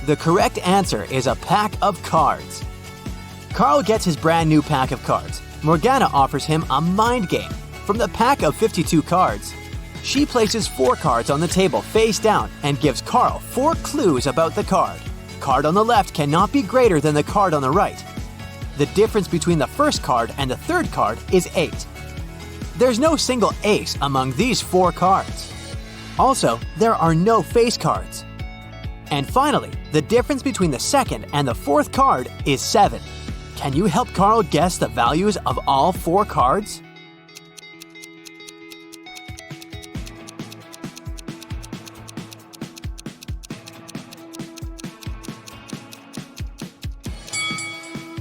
S1: The correct answer is a pack of cards. Carl gets his brand new pack of cards. Morgana offers him a mind game. From the pack of 52 cards, she places 4 cards on the table face down and gives Carl 4 clues about the card. Card on the left cannot be greater than the card on the right. The difference between the first card and the third card is 8. There's no single ace among these 4 cards. Also, there are no face cards. And finally, the difference between the second and the fourth card is 7. Can you help Carl guess the values of all 4 cards?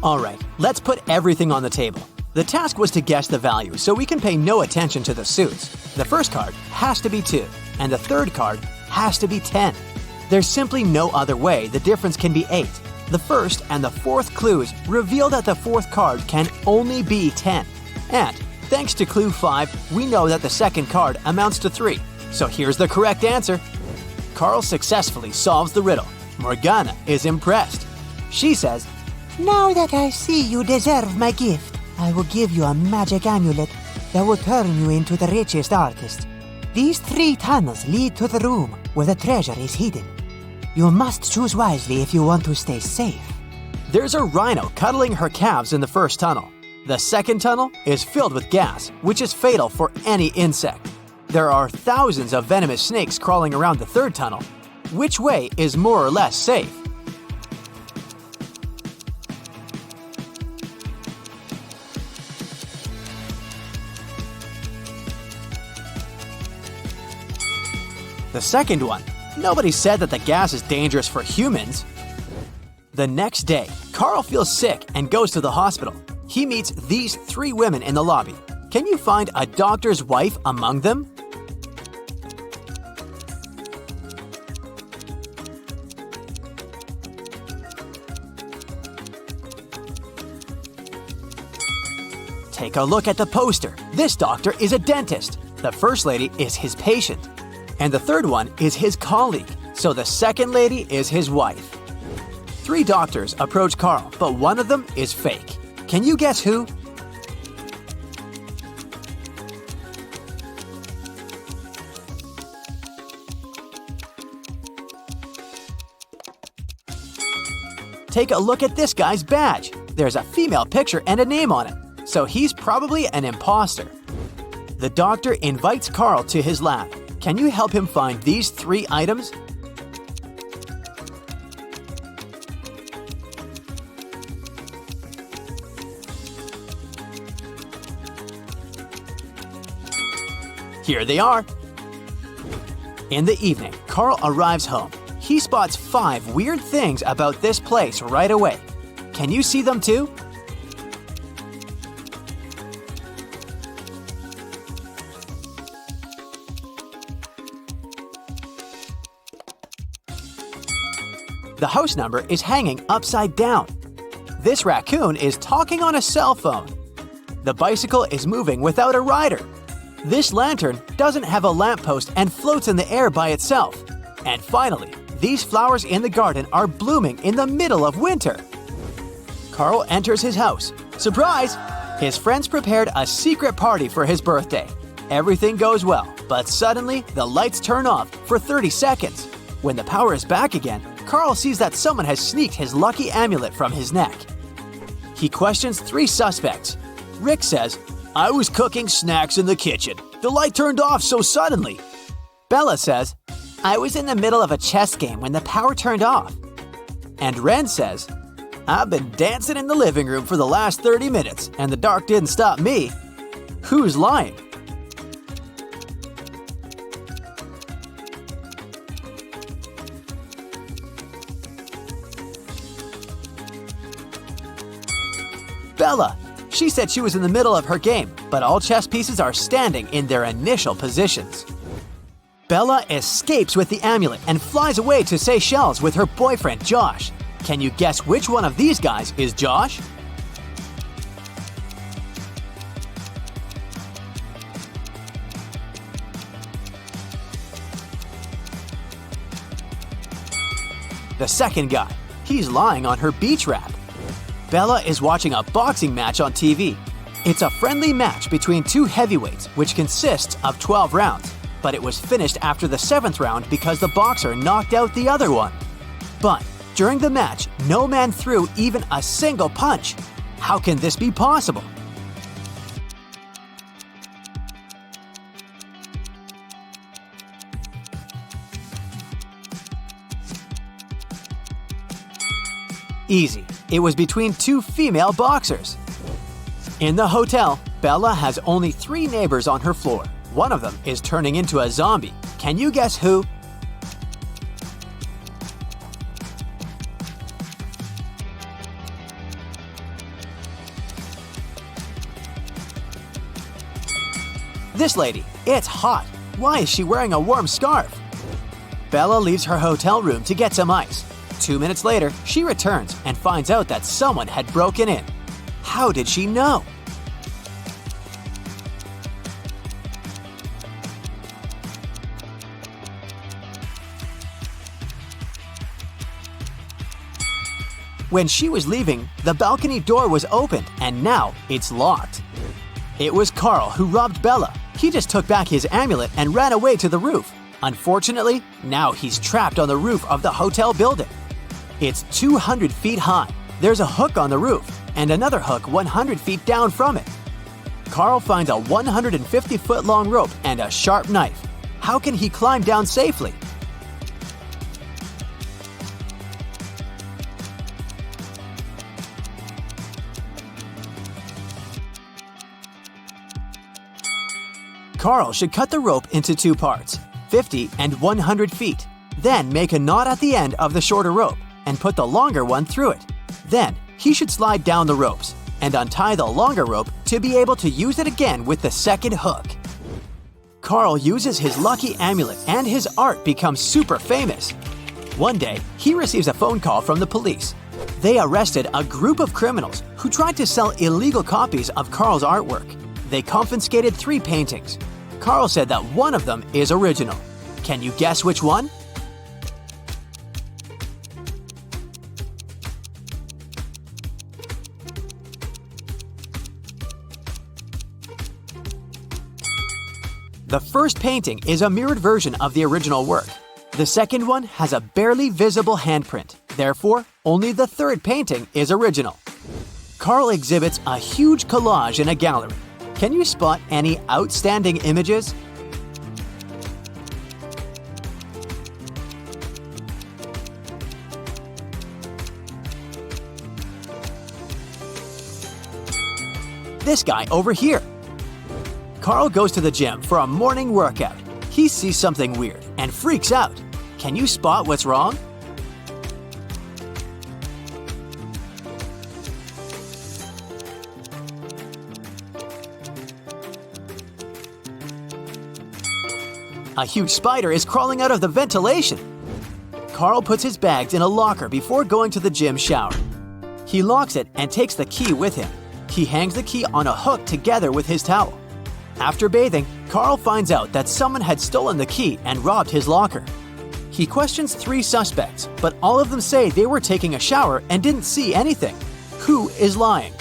S1: Alright, let's put everything on the table. The task was to guess the value, so we can pay no attention to the suits. The first card has to be 2, and the third card has to be 10. There's simply no other way the difference can be 8. The first and the fourth clues reveal that the fourth card can only be 10. And, thanks to clue 5, we know that the second card amounts to 3. So here's the correct answer. Carl successfully solves the riddle. Morgana is impressed. She says,
S6: Now that I see you deserve my gift, I will give you a magic amulet that will turn you into the richest artist. These 3 tunnels lead to the room where the treasure is hidden. You must choose wisely if you want to stay safe.
S1: There's a rhino cuddling her calves in the first tunnel. The second tunnel is filled with gas, which is fatal for any insect. There are thousands of venomous snakes crawling around the third tunnel. Which way is more or less safe? The second one. Nobody said that the gas is dangerous for humans. The next day, Carl feels sick and goes to the hospital. He meets these 3 women in the lobby. Can you find a doctor's wife among them? Take a look at the poster. This doctor is a dentist. The first lady is his patient. And the third one is his colleague, so the second lady is his wife. 3 doctors approach Carl, but one of them is fake. Can you guess who? Take a look at this guy's badge. There's a female picture and a name on it, so he's probably an imposter. The doctor invites Carl to his lab. Can you help him find these 3 items? Here they are. In the evening, Carl arrives home. He spots 5 weird things about this place right away. Can you see them too? The house number is hanging upside down. This raccoon is talking on a cell phone. The bicycle is moving without a rider. This lantern doesn't have a lamppost and floats in the air by itself. And finally, these flowers in the garden are blooming in the middle of winter. Carl enters his house. Surprise! His friends prepared a secret party for his birthday. Everything goes well, but suddenly the lights turn off for 30 seconds. When the power is back again, Carl sees that someone has sneaked his lucky amulet from his neck. He questions 3 suspects. Rick says, "I was cooking snacks in the kitchen. The light turned off so suddenly." Bella says, "I was in the middle of a chess game when the power turned off." And Ren says, "I've been dancing in the living room for the last 30 minutes, and the dark didn't stop me." Who's lying? Bella. She said she was in the middle of her game, but all chess pieces are standing in their initial positions. Bella escapes with the amulet and flies away to Seychelles with her boyfriend Josh. Can you guess which one of these guys is Josh? The second guy. He's lying on her beach raft. Bella is watching a boxing match on TV. It's a friendly match between 2 heavyweights, which consists of 12 rounds, but it was finished after the 7th round because the boxer knocked out the other one. But during the match, no man threw even a single punch. How can this be possible? Easy. It was between 2 female boxers. In the hotel, Bella has only 3 neighbors on her floor. One of them is turning into a zombie. Can you guess who? This lady. It's hot. Why is she wearing a warm scarf? Bella leaves her hotel room to get some ice. 2 minutes later, she returns and finds out that someone had broken in. How did she know? When she was leaving, the balcony door was opened and now it's locked. It was Carl who robbed Bella. He just took back his amulet and ran away to the roof. Unfortunately, now he's trapped on the roof of the hotel building. It's 200 feet high. There's a hook on the roof and another hook 100 feet down from it. Carl finds a 150-foot long rope and a sharp knife. How can he climb down safely? Carl should cut the rope into 2 parts, 50 and 100 feet. Then make a knot at the end of the shorter rope and put the longer one through it. Then he should slide down the ropes and untie the longer rope to be able to use it again with the second hook. Carl uses his lucky amulet and his art becomes super famous. One day, he receives a phone call from the police. They arrested a group of criminals who tried to sell illegal copies of Carl's artwork. They confiscated 3 paintings. Carl said that one of them is original. Can you guess which one? The first painting is a mirrored version of the original work. The second one has a barely visible handprint. Therefore, only the third painting is original. Carl exhibits a huge collage in a gallery. Can you spot any outstanding images? This guy over here. Carl goes to the gym for a morning workout. He sees something weird and freaks out. Can you spot what's wrong? A huge spider is crawling out of the ventilation. Carl puts his bags in a locker before going to the gym shower. He locks it and takes the key with him. He hangs the key on a hook together with his towel. After bathing, Carl finds out that someone had stolen the key and robbed his locker. He questions 3 suspects, but all of them say they were taking a shower and didn't see anything. Who is lying?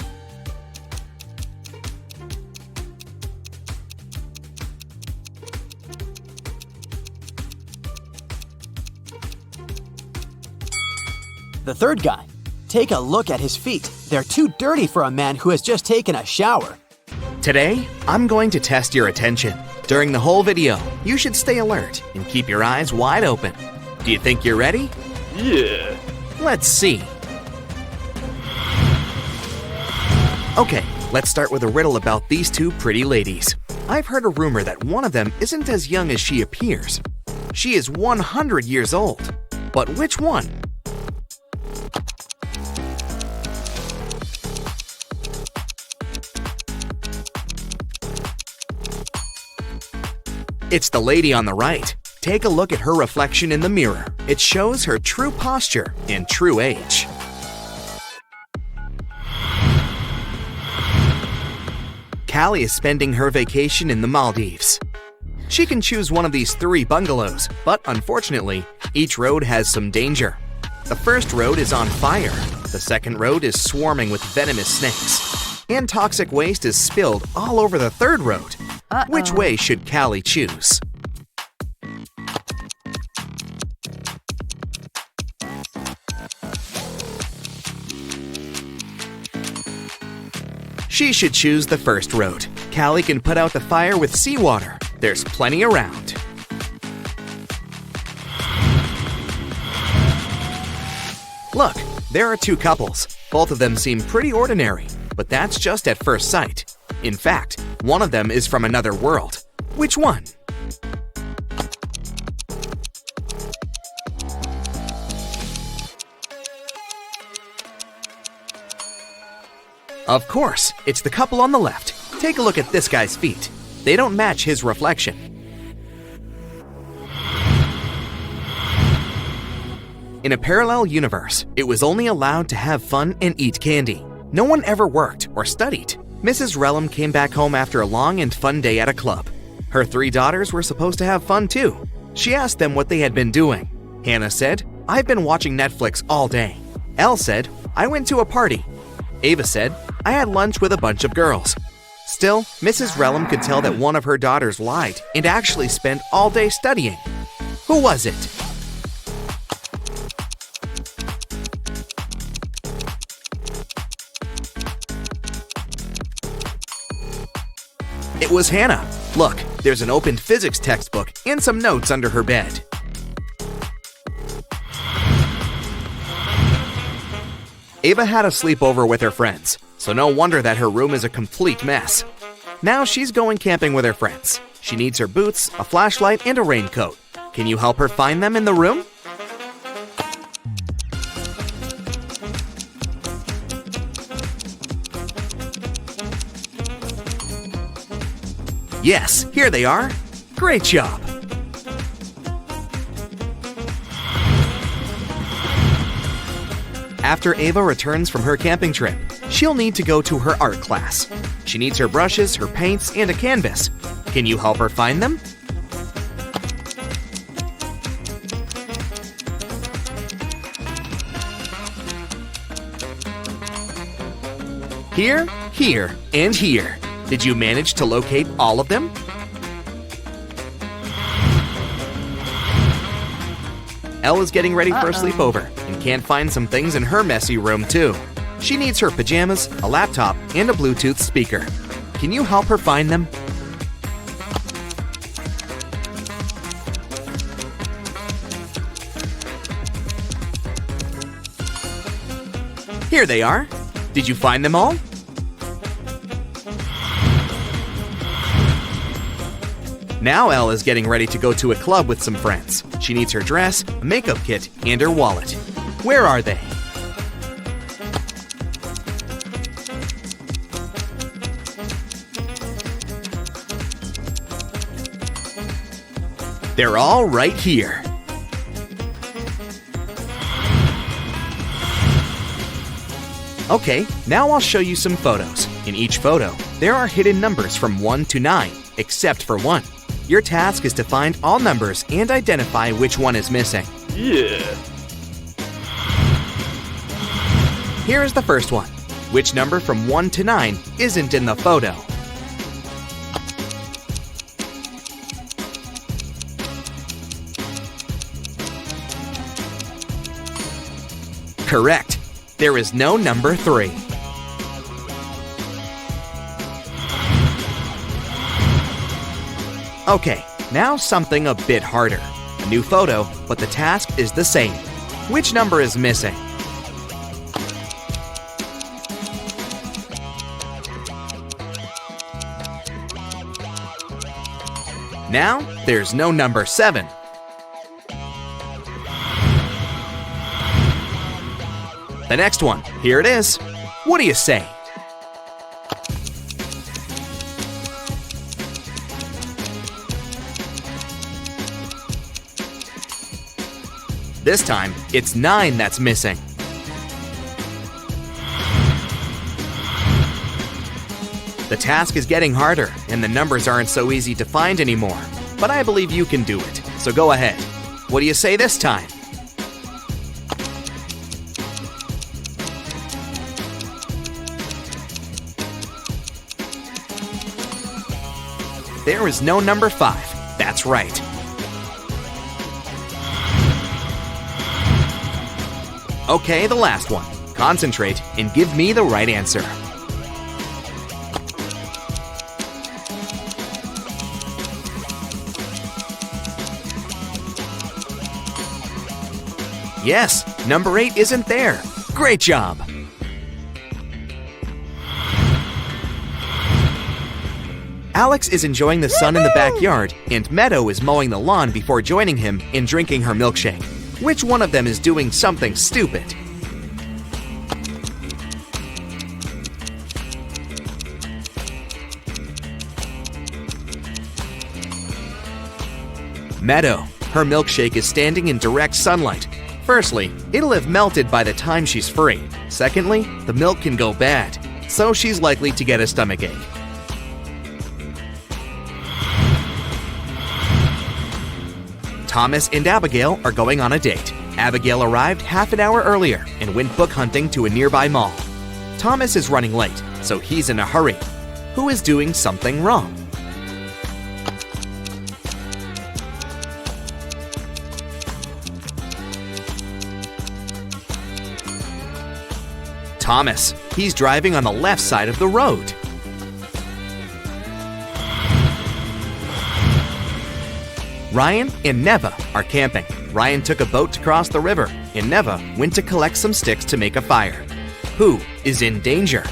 S1: The third guy. Take a look at his feet. They're too dirty for a man who has just taken a shower.
S5: Today, I'm going to test your attention. During the whole video, you should stay alert and keep your eyes wide open. Do you think you're ready?
S7: Yeah.
S5: Let's see. Okay, let's start with a riddle about these 2 pretty ladies. I've heard a rumor that one of them isn't as young as she appears. She is 100 years old. But which one? It's the lady on the right. Take a look at her reflection in the mirror. It shows her true posture and true age. Callie is spending her vacation in the Maldives. She can choose one of these 3 bungalows, but unfortunately, each road has some danger. The first road is on fire. The second road is swarming with venomous snakes. And toxic waste is spilled all over the third road. Which way should Callie choose? She should choose the first road. Callie can put out the fire with seawater. There's plenty around. Look, there are 2 couples. Both of them seem pretty ordinary, but that's just at first sight. In fact, one of them is from another world. Which one? Of course, it's the couple on the left. Take a look at this guy's feet. They don't match his reflection. In a parallel universe, it was only allowed to have fun and eat candy. No one ever worked or studied. Mrs. Relum came back home after a long and fun day at a club. Her 3 daughters were supposed to have fun too. She asked them what they had been doing. Hannah said, "I've been watching Netflix all day." Elle said, "I went to a party." Ava said, "I had lunch with a bunch of girls." Still, Mrs. Relum could tell that one of her daughters lied and actually spent all day studying. Who was it? It was Hannah. Look, there's an opened physics textbook and some notes under her bed. Ava had a sleepover with her friends, so no wonder that her room is a complete mess. Now she's going camping with her friends. She needs her boots, a flashlight, and a raincoat. Can you help her find them in the room? Yes, here they are. Great job. After Ava returns from her camping trip, she'll need to go to her art class. She needs her brushes, her paints, and a canvas. Can you help her find them? Here, here, and here. Did you manage to locate all of them? Elle is getting ready for a sleepover and can't find some things in her messy room too. She needs her pajamas, a laptop, and a Bluetooth speaker. Can you help her find them? Here they are. Did you find them all? Now Elle is getting ready to go to a club with some friends. She needs her dress, a makeup kit, and her wallet. Where are they? They're all right here. Okay, now I'll show you some photos. In each photo, there are hidden numbers from 1 to 9. except for one. Your task is to find all numbers and identify which one is missing.
S7: Yeah.
S5: Here is the first one. Which number from 1 to 9 isn't in the photo? Correct. There is no number 3. Okay, now something a bit harder. A new photo, but the task is the same. Which number is missing? Now, there's no number 7. The next one, here it is. What do you say? This time, it's 9 that's missing. The task is getting harder, and the numbers aren't so easy to find anymore. But I believe you can do it, so go ahead. What do you say this time? There is no number 5. That's right. Okay, the last one. Concentrate and give me the right answer. Yes, number 8 isn't there. Great job! Alex is enjoying the sun in the backyard, and Meadow is mowing the lawn before joining him and drinking her milkshake. Which one of them is doing something stupid? Meadow. Her milkshake is standing in direct sunlight. Firstly, it'll have melted by the time she's free. Secondly, the milk can go bad, so she's likely to get a stomachache. Thomas and Abigail are going on a date. Abigail arrived half an hour earlier and went book hunting to a nearby mall. Thomas is running late, so he's in a hurry. Who is doing something wrong? Thomas. He's driving on the left side of the road. Ryan and Neva are camping. Ryan took a boat to cross the river, and Neva went to collect some sticks to make a fire. Who is in danger?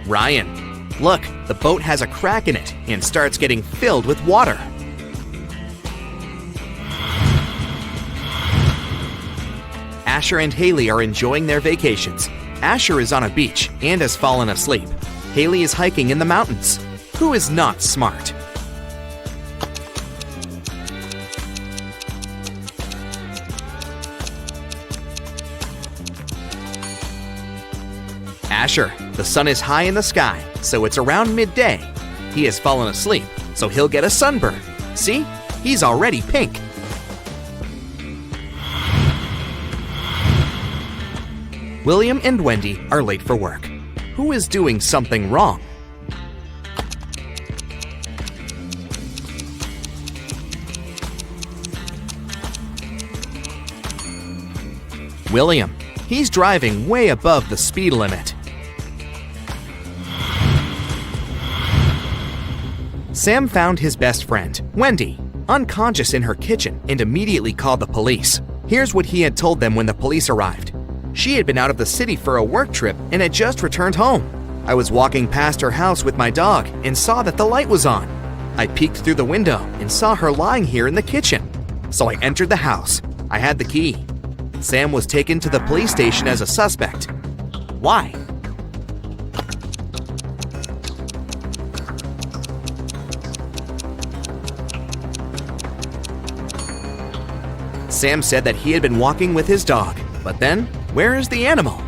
S5: Ryan. Look, the boat has a crack in it and starts getting filled with water. Asher and Haley are enjoying their vacations. Asher is on a beach and has fallen asleep. Haley is hiking in the mountains. Who is not smart? Asher. The sun is high in the sky, so it's around midday. He has fallen asleep, so he'll get a sunburn. See? He's already pink. William and Wendy are late for work. Who is doing something wrong? William. He's driving way above the speed limit. Sam found his best friend, Wendy, unconscious in her kitchen and immediately called the police. Here's what he had told them when the police arrived. She had been out of the city for a work trip and had just returned home. I was walking past her house with my dog and saw that the light was on. I peeked through the window and saw her lying here in the kitchen. So I entered the house. I had the key. Sam was taken to the police station as a suspect. Why? Sam said that he had been walking with his dog. But then, where is the animal?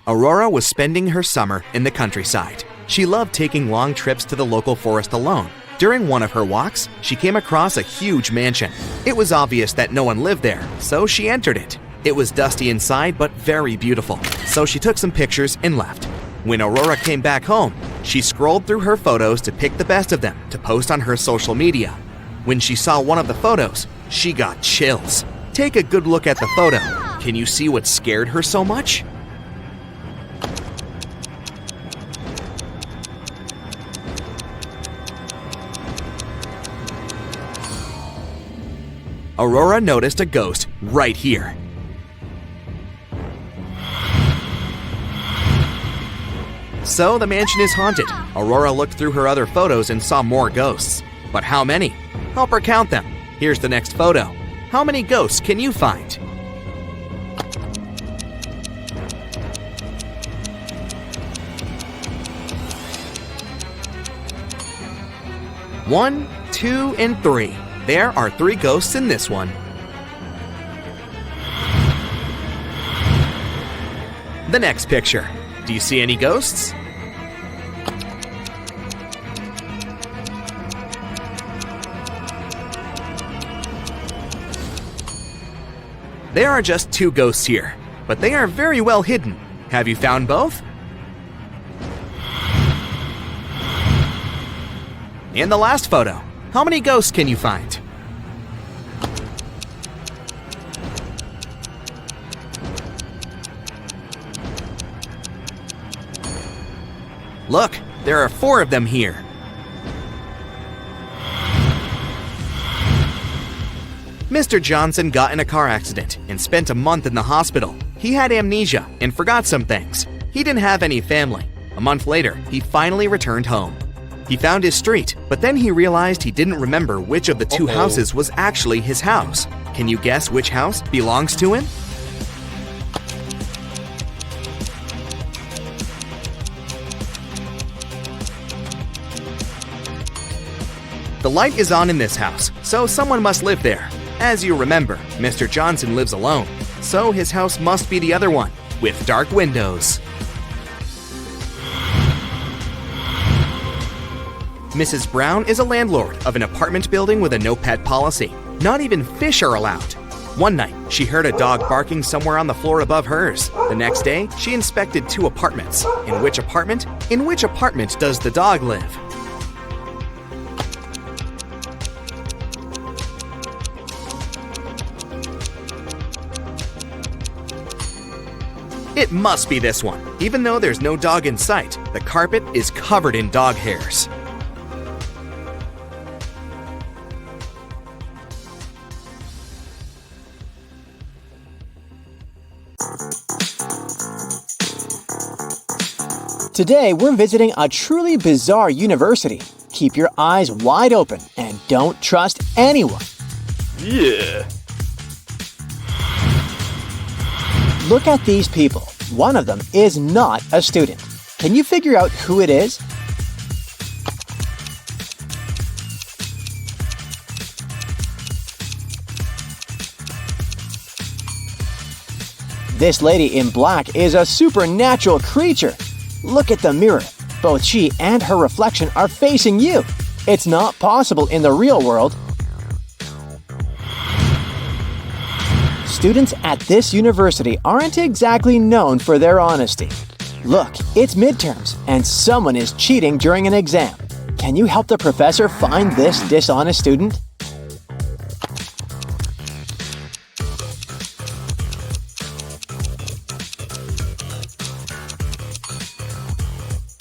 S5: Aurora was spending her summer in the countryside. She loved taking long trips to the local forest alone. During one of her walks, she came across a huge mansion. It was obvious that no one lived there, so she entered it. It was dusty inside, but very beautiful, so she took some pictures and left. When Aurora came back home, she scrolled through her photos to pick the best of them to post on her social media. When she saw one of the photos, she got chills. Take a good look at the photo. Can you see what scared her so much? Aurora noticed a ghost right here. So the mansion is haunted. Aurora looked through her other photos and saw more ghosts. But how many? Help her count them. Here's the next photo. How many ghosts can you find? One, 2, and 3. There are 3 ghosts in this one. The next picture. Do you see any ghosts? There are just 2 ghosts here, but they are very well hidden. Have you found both? And the last photo. How many ghosts can you find? Look, there are 4 of them here. Mr. Johnson got in a car accident and spent a month in the hospital. He had amnesia and forgot some things. He didn't have any family. A month later, he finally returned home. He found his street, but then he realized he didn't remember which of the 2 houses was actually his house. Can you guess which house belongs to him? The light is on in this house, so someone must live there. As you remember, Mr. Johnson lives alone, so his house must be the other one, with dark windows. Mrs. Brown is a landlord of an apartment building with a no-pet policy. Not even fish are allowed. One night, she heard a dog barking somewhere on the floor above hers. The next day, she inspected 2 apartments. In which apartment does the dog live? It must be this one. Even though there's no dog in sight, the carpet is covered in dog hairs.
S1: Today, we're visiting a truly bizarre university. Keep your eyes wide open and don't trust anyone.
S7: Yeah.
S1: Look at these people. One of them is not a student. Can you figure out who it is? This lady in black is a supernatural creature. Look at the mirror. Both she and her reflection are facing you. It's not possible in the real world. Students at this university aren't exactly known for their honesty. Look, it's midterms, and someone is cheating during an exam. Can you help the professor find this dishonest student?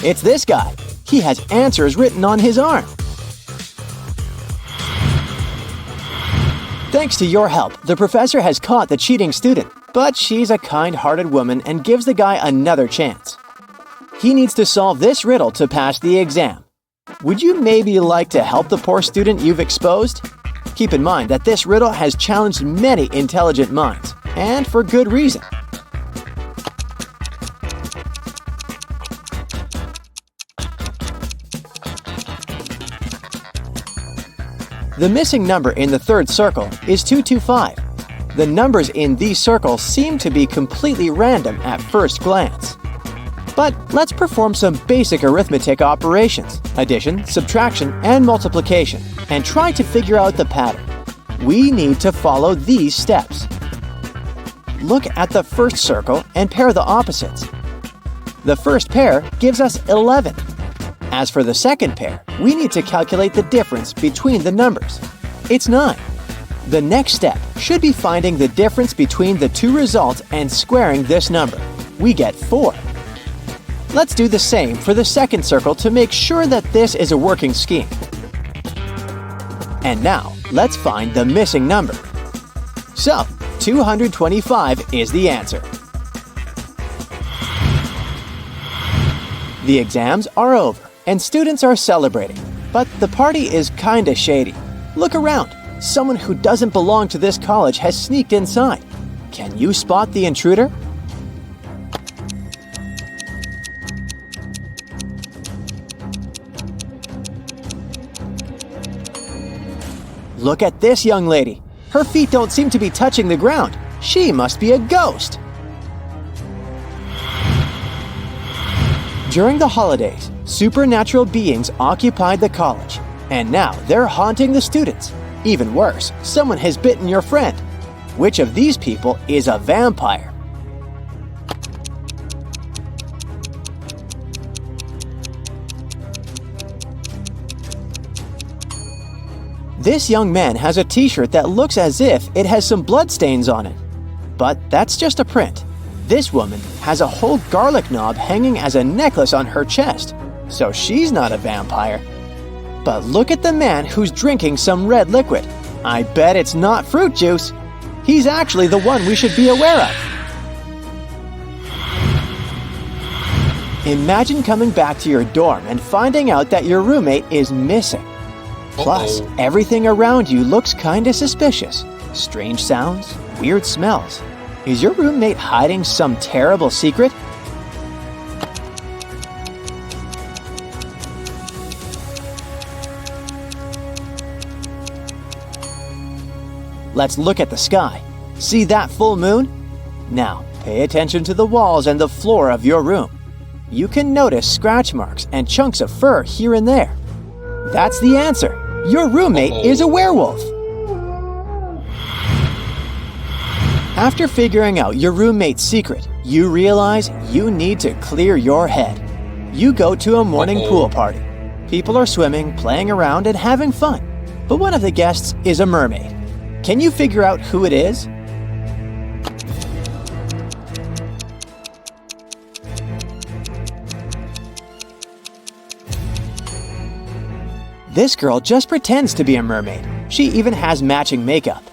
S1: It's this guy. He has answers written on his arm. Thanks to your help, the professor has caught the cheating student, but she's a kind-hearted woman and gives the guy another chance. He needs to solve this riddle to pass the exam. Would you maybe like to help the poor student you've exposed? Keep in mind that this riddle has challenged many intelligent minds, and for good reason. The missing number in the third circle is 225. The numbers in these circles seem to be completely random at first glance. But let's perform some basic arithmetic operations, addition, subtraction, and multiplication, and try to figure out the pattern. We need to follow these steps. Look at the first circle and pair the opposites. The first pair gives us 11. As for the second pair, we need to calculate the difference between the numbers. It's 9. The next step should be finding the difference between the two results and squaring this number. We get 4. Let's do the same for the second circle to make sure that this is a working scheme. And now, let's find the missing number. So, 225 is the answer. The exams are over and students are celebrating, but the party is kinda shady. Look around. Someone who doesn't belong to this college has sneaked inside. Can you spot the intruder? Look at this young lady. Her feet don't seem to be touching the ground. She must be a ghost. During the holidays, supernatural beings occupied the college, and now they're haunting the students. Even worse, someone has bitten your friend. Which of these people is a vampire? This young man has a t-shirt that looks as if it has some bloodstains on it. But that's just a print. This woman has a whole garlic knob hanging as a necklace on her chest, so she's not a vampire. But look at the man who's drinking some red liquid. I bet it's not fruit juice. He's actually the one we should be aware of. Imagine coming back to your dorm and finding out that your roommate is missing. Plus, everything around you looks kinda suspicious. Strange sounds, weird smells. Is your roommate hiding some terrible secret? Let's look at the sky. See that full moon? Now, pay attention to the walls and the floor of your room. You can notice scratch marks and chunks of fur here and there. That's the answer. Your roommate is a werewolf. After figuring out your roommate's secret, you realize you need to clear your head. You go to a morning pool party. People are swimming, playing around, and having fun. But one of the guests is a mermaid. Can you figure out who it is? This girl just pretends to be a mermaid. She even has matching makeup.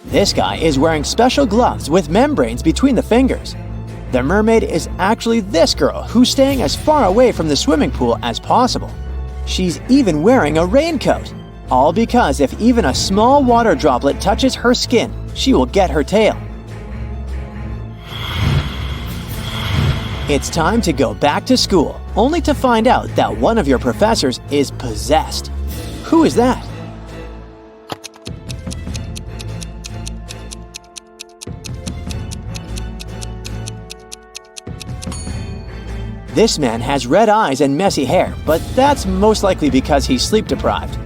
S1: This guy is wearing special gloves with membranes between the fingers. The mermaid is actually this girl who's staying as far away from the swimming pool as possible. She's even wearing a raincoat. All because if even a small water droplet touches her skin, she will get her tail. It's time to go back to school, only to find out that one of your professors is possessed. Who is that? This man has red eyes and messy hair, but that's most likely because he's sleep deprived.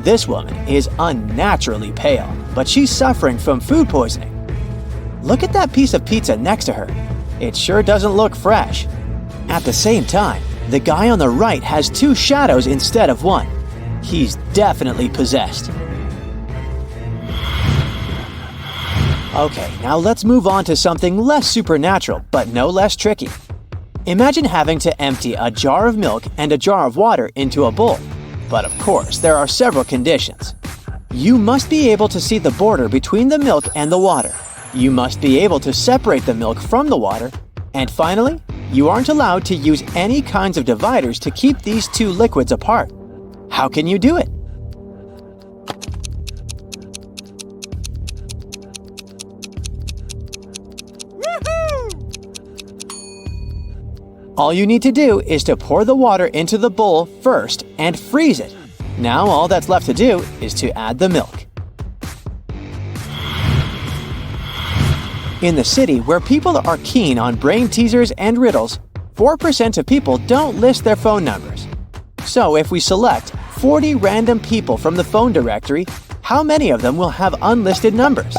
S1: This woman is unnaturally pale, but she's suffering from food poisoning. Look at that piece of pizza next to her. It sure doesn't look fresh. At the same time, the guy on the right has two shadows instead of one. He's definitely possessed. Okay, now let's move on to something less supernatural, but no less tricky. Imagine having to empty a jar of milk and a jar of water into a bowl. But of course, there are several conditions. You must be able to see the border between the milk and the water. You must be able to separate the milk from the water. And finally, you aren't allowed to use any kinds of dividers to keep these two liquids apart. How can you do it? All you need to do is to pour the water into the bowl first and freeze it. Now all that's left to do is to add the milk. In the city, where people are keen on brain teasers and riddles, 4% of people don't list their phone numbers. So if we select 40 random people from the phone directory, how many of them will have unlisted numbers?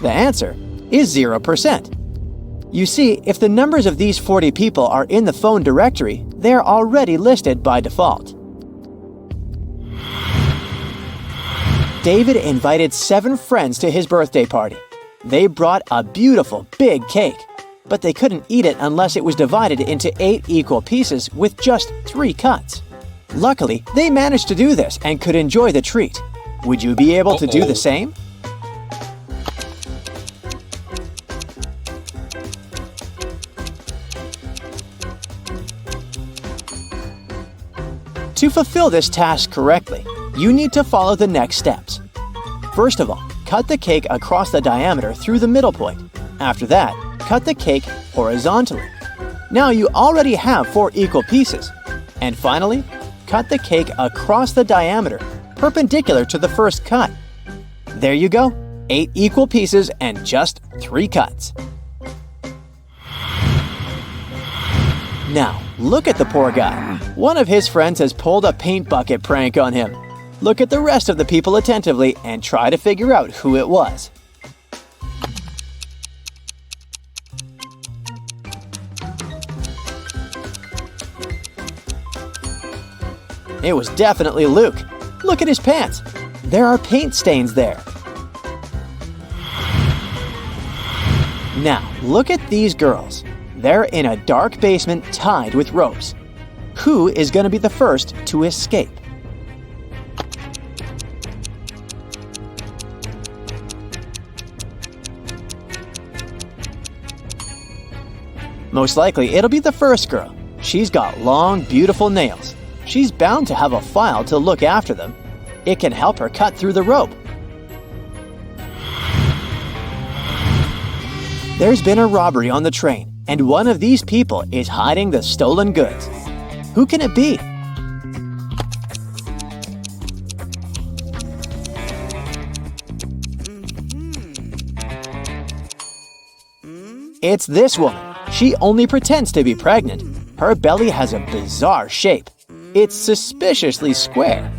S1: The answer is 0%. You see, if the numbers of these 40 people are in the phone directory, they're already listed by default. David invited 7 friends to his birthday party. They brought a beautiful big cake, but they couldn't eat it unless it was divided into 8 equal pieces with just 3 cuts. Luckily, they managed to do this and could enjoy the treat. Would you be able to do the same? To fulfill this task correctly, you need to follow the next steps. First of all, cut the cake across the diameter through the middle point. After that, cut the cake horizontally. Now you already have 4 equal pieces. And finally, cut the cake across the diameter, perpendicular to the first cut. There you go, 8 equal pieces and just 3 cuts. Now, look at the poor guy. One of his friends has pulled a paint bucket prank on him. Look at the rest of the people attentively and try to figure out who it was. It was definitely Luke. Look at his pants. There are paint stains there. Now, look at these girls. They're in a dark basement tied with ropes. Who is going to be the first to escape? Most likely, it'll be the first girl. She's got long, beautiful nails. She's bound to have a file to look after them. It can help her cut through the rope. There's been a robbery on the train, and one of these people is hiding the stolen goods. Who can it be? It's this woman. She only pretends to be pregnant. Her belly has a bizarre shape. It's suspiciously square.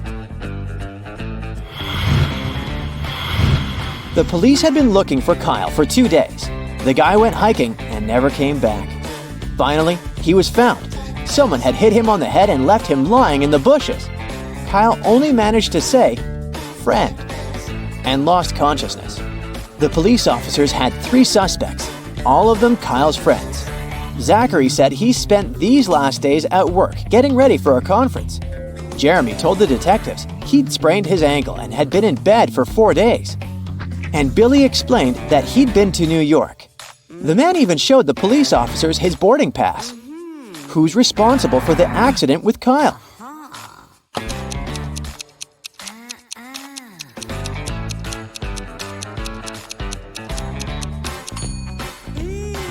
S1: The police had been looking for Kyle for 2 days. The guy went hiking and never came back. Finally, he was found. Someone had hit him on the head and left him lying in the bushes. Kyle only managed to say, "Friend," and lost consciousness. The police officers had 3 suspects, all of them Kyle's friends. Zachary said he spent these last days at work getting ready for a conference. Jeremy told the detectives he'd sprained his ankle and had been in bed for 4 days. And Billy explained that he'd been to New York. The man even showed the police officers his boarding pass. Who's responsible for the accident with Kyle?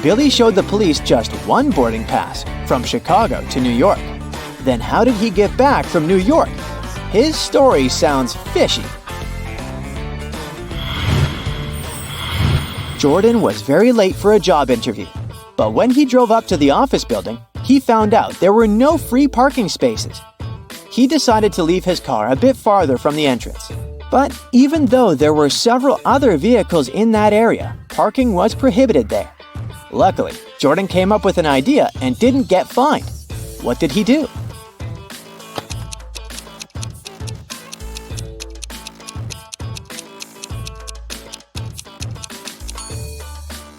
S1: Billy showed the police just one boarding pass from Chicago to New York. Then how did he get back from New York? His story sounds fishy. Jordan was very late for a job interview, but when he drove up to the office building, he found out there were no free parking spaces. He decided to leave his car a bit farther from the entrance. But even though there were several other vehicles in that area, parking was prohibited there. Luckily, Jordan came up with an idea and didn't get fined. What did he do?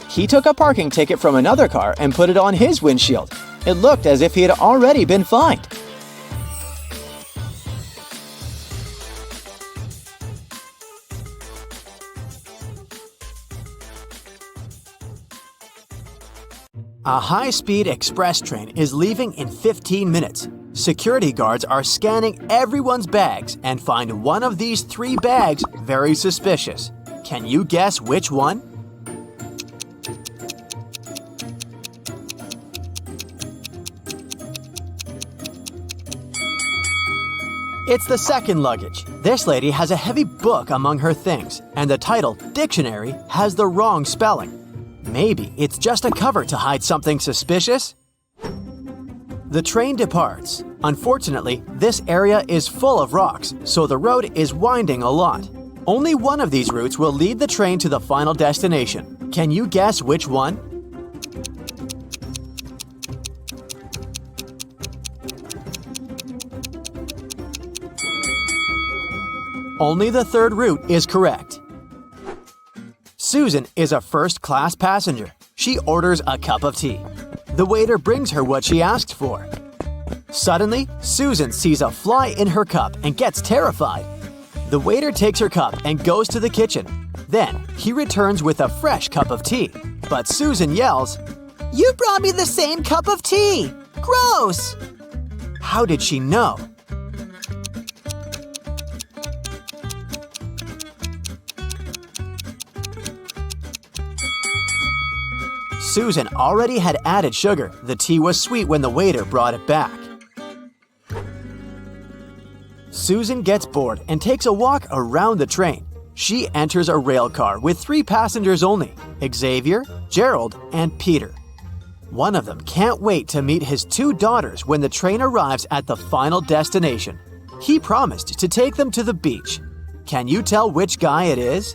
S1: He took a parking ticket from another car and put it on his windshield. It looked as if he had already been fined. A high-speed express train is leaving in 15 minutes. Security guards are scanning everyone's bags and find one of these 3 bags very suspicious. Can you guess which one? It's the second luggage. This lady has a heavy book among her things, and the title, Dictionary, has the wrong spelling. Maybe it's just a cover to hide something suspicious? The train departs. Unfortunately, this area is full of rocks, so the road is winding a lot. Only one of these routes will lead the train to the final destination. Can you guess which one? Only the third route is correct. Susan is a first-class passenger. She orders a cup of tea. The waiter brings her what she asked for. Suddenly, Susan sees a fly in her cup and gets terrified. The waiter takes her cup and goes to the kitchen. Then, he returns with a fresh cup of tea. But Susan yells,
S2: You brought me the same cup of tea! Gross!
S1: How did she know? Susan already had added sugar. The tea was sweet when the waiter brought it back. Susan gets bored and takes a walk around the train. She enters a rail car with 3 passengers only, Xavier, Gerald, and Peter. One of them can't wait to meet his 2 daughters when the train arrives at the final destination. He promised to take them to the beach. Can you tell which guy it is?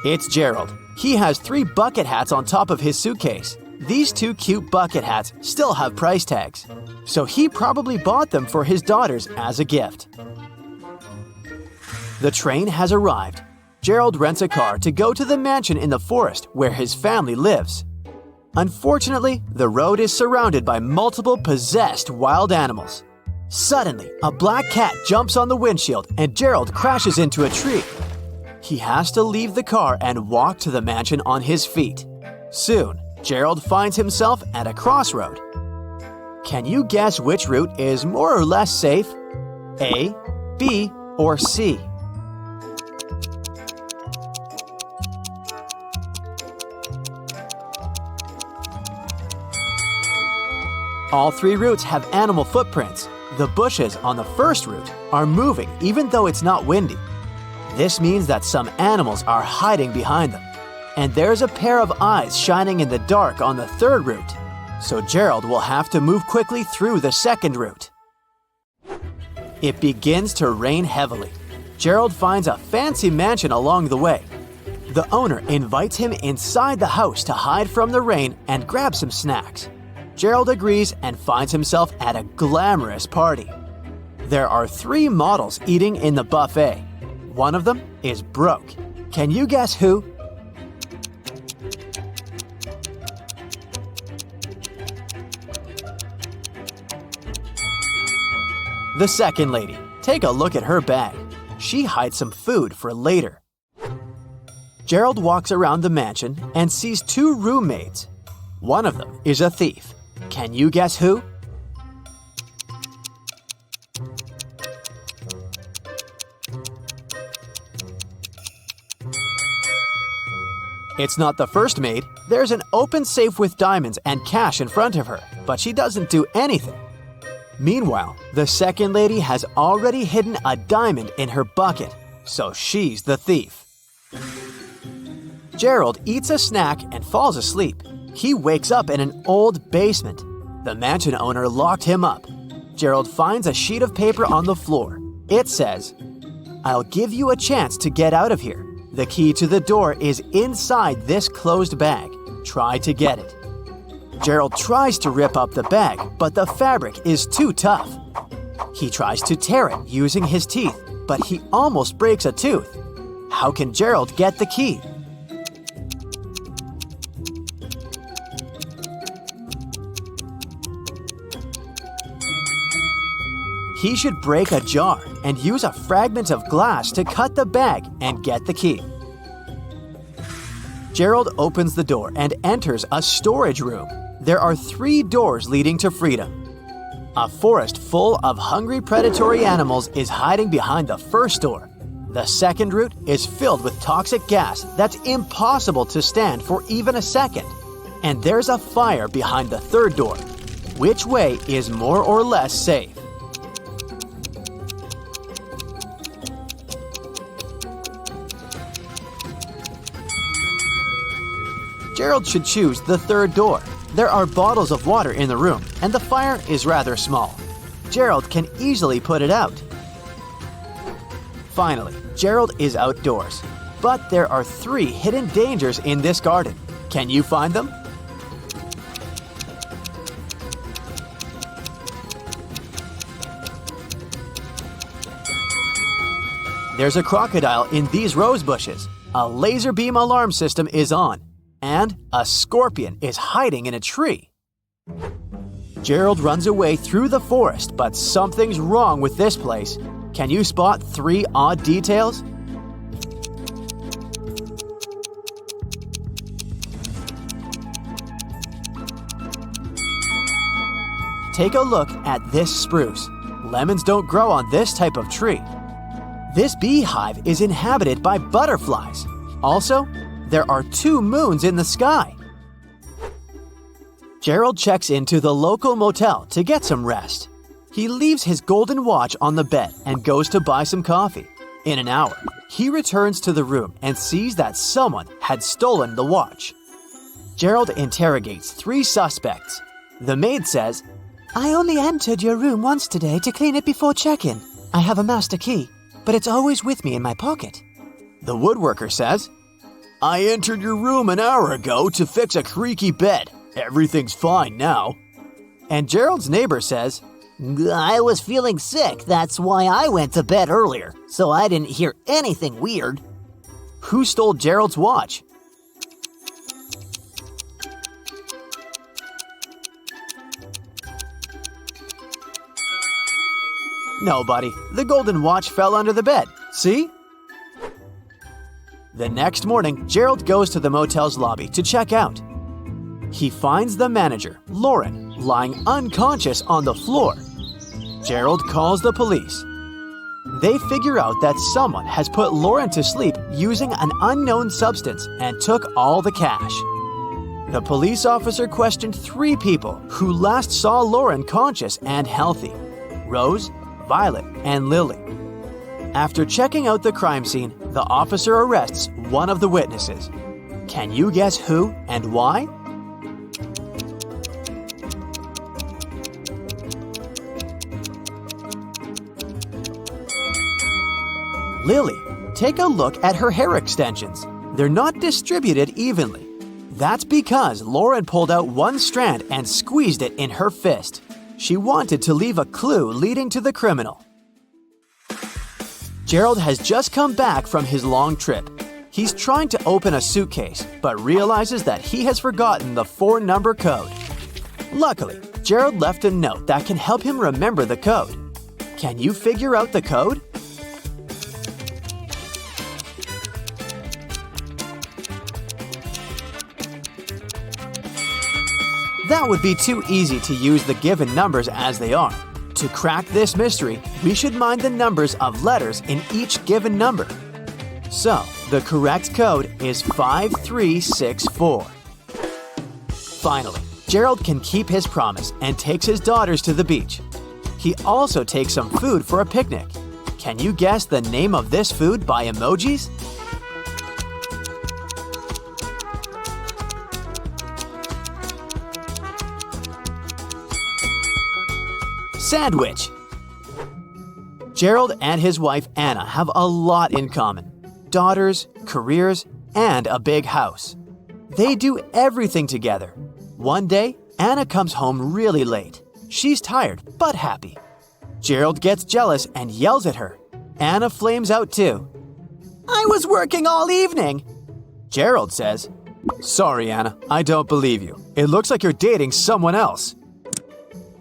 S1: It's Gerald. He has 3 bucket hats on top of his suitcase. These 2 cute bucket hats still have price tags, so he probably bought them for his daughters as a gift. The train has arrived. Gerald rents a car to go to the mansion in the forest where his family lives. Unfortunately, the road is surrounded by multiple possessed wild animals. Suddenly, a black cat jumps on the windshield and Gerald crashes into a tree. He has to leave the car and walk to the mansion on his feet. Soon, Gerald finds himself at a crossroad. Can you guess which route is more or less safe? A, B, or C? All 3 routes have animal footprints. The bushes on the first route are moving even though it's not windy. This means that some animals are hiding behind them. And there's a pair of eyes shining in the dark on the third route. So Gerald will have to move quickly through the second route. It begins to rain heavily. Gerald finds a fancy mansion along the way. The owner invites him inside the house to hide from the rain and grab some snacks. Gerald agrees and finds himself at a glamorous party. There are 3 models eating in the buffet. One of them is broke. Can you guess who? The second lady. Take a look at her bag. She hides some food for later. Gerald walks around the mansion and sees 2 roommates. One of them is a thief. Can you guess who? It's not the first maid. There's an open safe with diamonds and cash in front of her, but she doesn't do anything. Meanwhile, the second lady has already hidden a diamond in her bucket, so she's the thief. Gerald eats a snack and falls asleep. He wakes up in an old basement. The mansion owner locked him up. Gerald finds a sheet of paper on the floor. It says, "I'll give you a chance to get out of here. The key to the door is inside this closed bag. Try to get it." Gerald tries to rip up the bag, but the fabric is too tough. He tries to tear it using his teeth, but he almost breaks a tooth. How can Gerald get the key? He should break a jar and use a fragment of glass to cut the bag and get the key. Gerald opens the door and enters a storage room. There are 3 doors leading to freedom. A forest full of hungry predatory animals is hiding behind the first door. The second route is filled with toxic gas that's impossible to stand for even a second. And there's a fire behind the third door. Which way is more or less safe? Gerald should choose the third door. There are bottles of water in the room, and the fire is rather small. Gerald can easily put it out. Finally, Gerald is outdoors. But there are 3 hidden dangers in this garden. Can you find them? There's a crocodile in these rose bushes. A laser beam alarm system is on. And a scorpion is hiding in a tree. Gerald runs away through the forest, but something's wrong with this place. Can you spot 3 odd details? Take a look at this spruce. Lemons don't grow on this type of tree. This beehive is inhabited by butterflies. Also, there are 2 moons in the sky. Gerald checks into the local motel to get some rest. He leaves his golden watch on the bed and goes to buy some coffee. In an hour, he returns to the room and sees that someone had stolen the watch. Gerald interrogates 3 suspects. The maid says,
S6: I only entered your room once today to clean it before check-in. I have a master key, but it's always with me in my pocket.
S1: The woodworker says, I entered your room an hour ago to fix a creaky bed. Everything's fine now. And Gerald's neighbor says,
S2: I was feeling sick, that's why I went to bed earlier, so I didn't hear anything weird.
S1: Who stole Gerald's watch? Nobody. The golden watch fell under the bed. See? The next morning, Gerald goes to the motel's lobby to check out. He finds the manager, Lauren, lying unconscious on the floor. Gerald calls the police. They figure out that someone has put Lauren to sleep using an unknown substance and took all the cash. The police officer questioned 3 people who last saw Lauren conscious and healthy: Rose, Violet, and Lily. After checking out the crime scene, the officer arrests one of the witnesses. Can you guess who and why? Lily. Take a look at her hair extensions. They're not distributed evenly. That's because Lauren pulled out one strand and squeezed it in her fist. She wanted to leave a clue leading to the criminal. Gerald has just come back from his long trip. He's trying to open a suitcase, but realizes that he has forgotten the 4-number code. Luckily, Gerald left a note that can help him remember the code. Can you figure out the code? That would be too easy to use the given numbers as they are. To crack this mystery, we should mind the numbers of letters in each given number. So, the correct code is 5364. Finally, Gerald can keep his promise and takes his daughters to the beach. He also takes some food for a picnic. Can you guess the name of this food by emojis? Sandwich. Gerald and his wife Anna have a lot in common: daughters, careers, and a big house. They do everything together. One day, Anna comes home really late. She's tired but happy. Gerald gets jealous and yells at her. Anna flames out too. I was working all evening. Gerald says, Sorry, Anna, I don't believe you. It looks like you're dating someone else.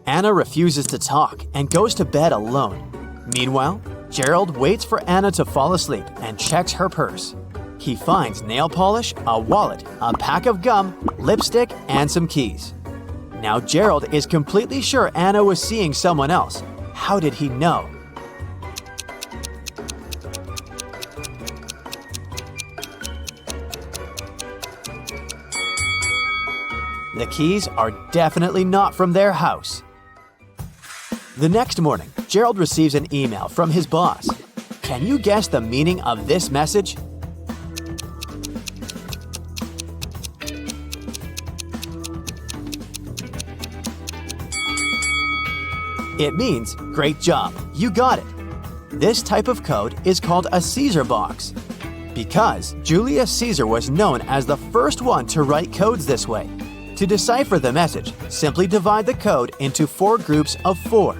S1: Anna refuses to talk and goes to bed alone. Meanwhile, Gerald waits for Anna to fall asleep and checks her purse. He finds nail polish, a wallet, a pack of gum, lipstick, and some keys. Now Gerald is completely sure Anna was seeing someone else. How did he know? The keys are definitely not from their house. The next morning, Gerald receives an email from his boss. Can you guess the meaning of this message? It means, great job, you got it. This type of code is called a Caesar box, because Julius Caesar was known as the first one to write codes this way. To decipher the message, simply divide the code into 4 groups of 4.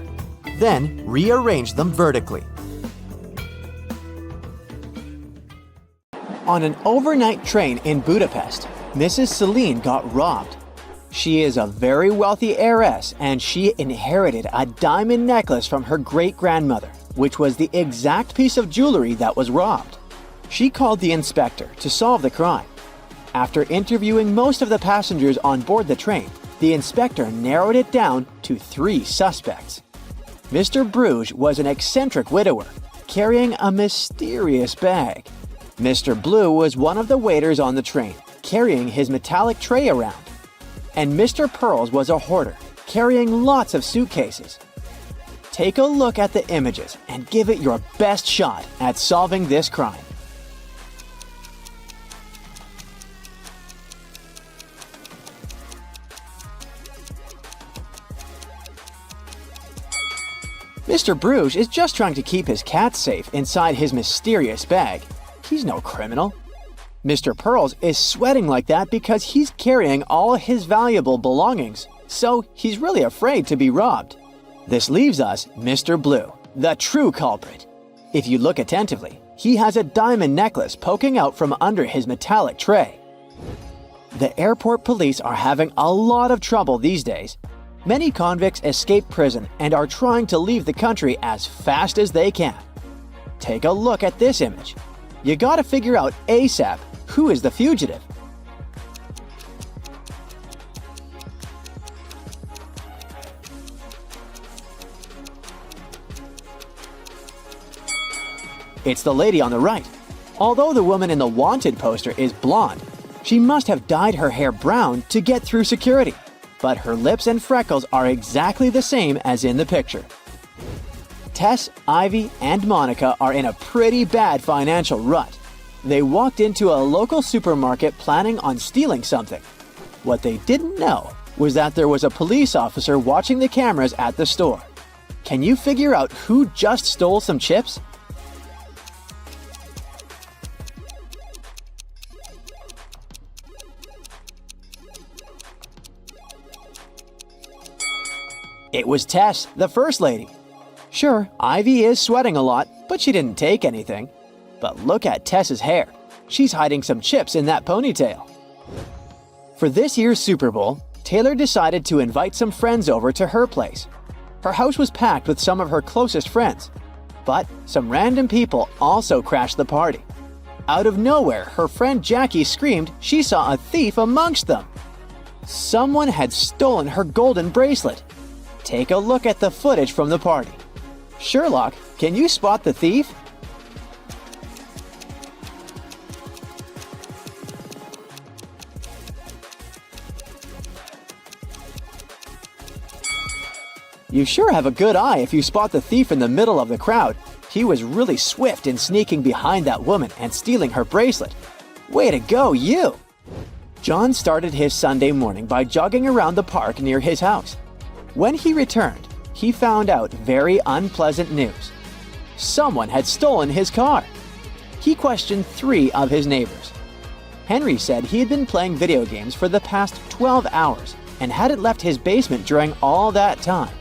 S1: Then rearrange them vertically. On an overnight train in Budapest, Mrs. Celine got robbed. She is a very wealthy heiress and she inherited a diamond necklace from her great-grandmother, which was the exact piece of jewelry that was robbed. She called the inspector to solve the crime. After interviewing most of the passengers on board the train, the inspector narrowed it down to 3 suspects. Mr. Bruges was an eccentric widower, carrying a mysterious bag. Mr. Blue was one of the waiters on the train, carrying his metallic tray around. And Mr. Pearls was a hoarder, carrying lots of suitcases. Take a look at the images and give it your best shot at solving this crime. Mr. Bruges is just trying to keep his cat safe inside his mysterious bag. He's no criminal. Mr. Pearls is sweating like that because he's carrying all his valuable belongings, so he's really afraid to be robbed. This leaves us Mr. Blue, the true culprit. If you look attentively, he has a diamond necklace poking out from under his metallic tray. The airport police are having a lot of trouble these days. Many convicts escape prison and are trying to leave the country as fast as they can. Take a look at this image. You gotta figure out ASAP who is the fugitive. It's the lady on the right. Although the woman in the wanted poster is blonde, she must have dyed her hair brown to get through security. But her lips and freckles are exactly the same as in the picture. Tess, Ivy, and Monica are in a pretty bad financial rut. They walked into a local supermarket planning on stealing something. What they didn't know was that there was a police officer watching the cameras at the store. Can you figure out who just stole some chips? It was Tess, the first lady. Sure, Ivy is sweating a lot, but she didn't take anything. But look at Tess's hair. She's hiding some chips in that ponytail. For this year's Super Bowl, Taylor decided to invite some friends over to her place. Her house was packed with some of her closest friends. But some random people also crashed the party. Out of nowhere, her friend Jackie screamed she saw a thief amongst them. Someone had stolen her golden bracelet. Take a look at the footage from the party. Sherlock, can you spot the thief? You sure have a good eye if you spot the thief in the middle of the crowd. He was really swift in sneaking behind that woman and stealing her bracelet. Way to go, you! John started his Sunday morning by jogging around the park near his house. When he returned, he found out very unpleasant news. Someone had stolen his car. He questioned 3 of his neighbors. Henry said he had been playing video games for the past 12 hours and hadn't left his basement during all that time.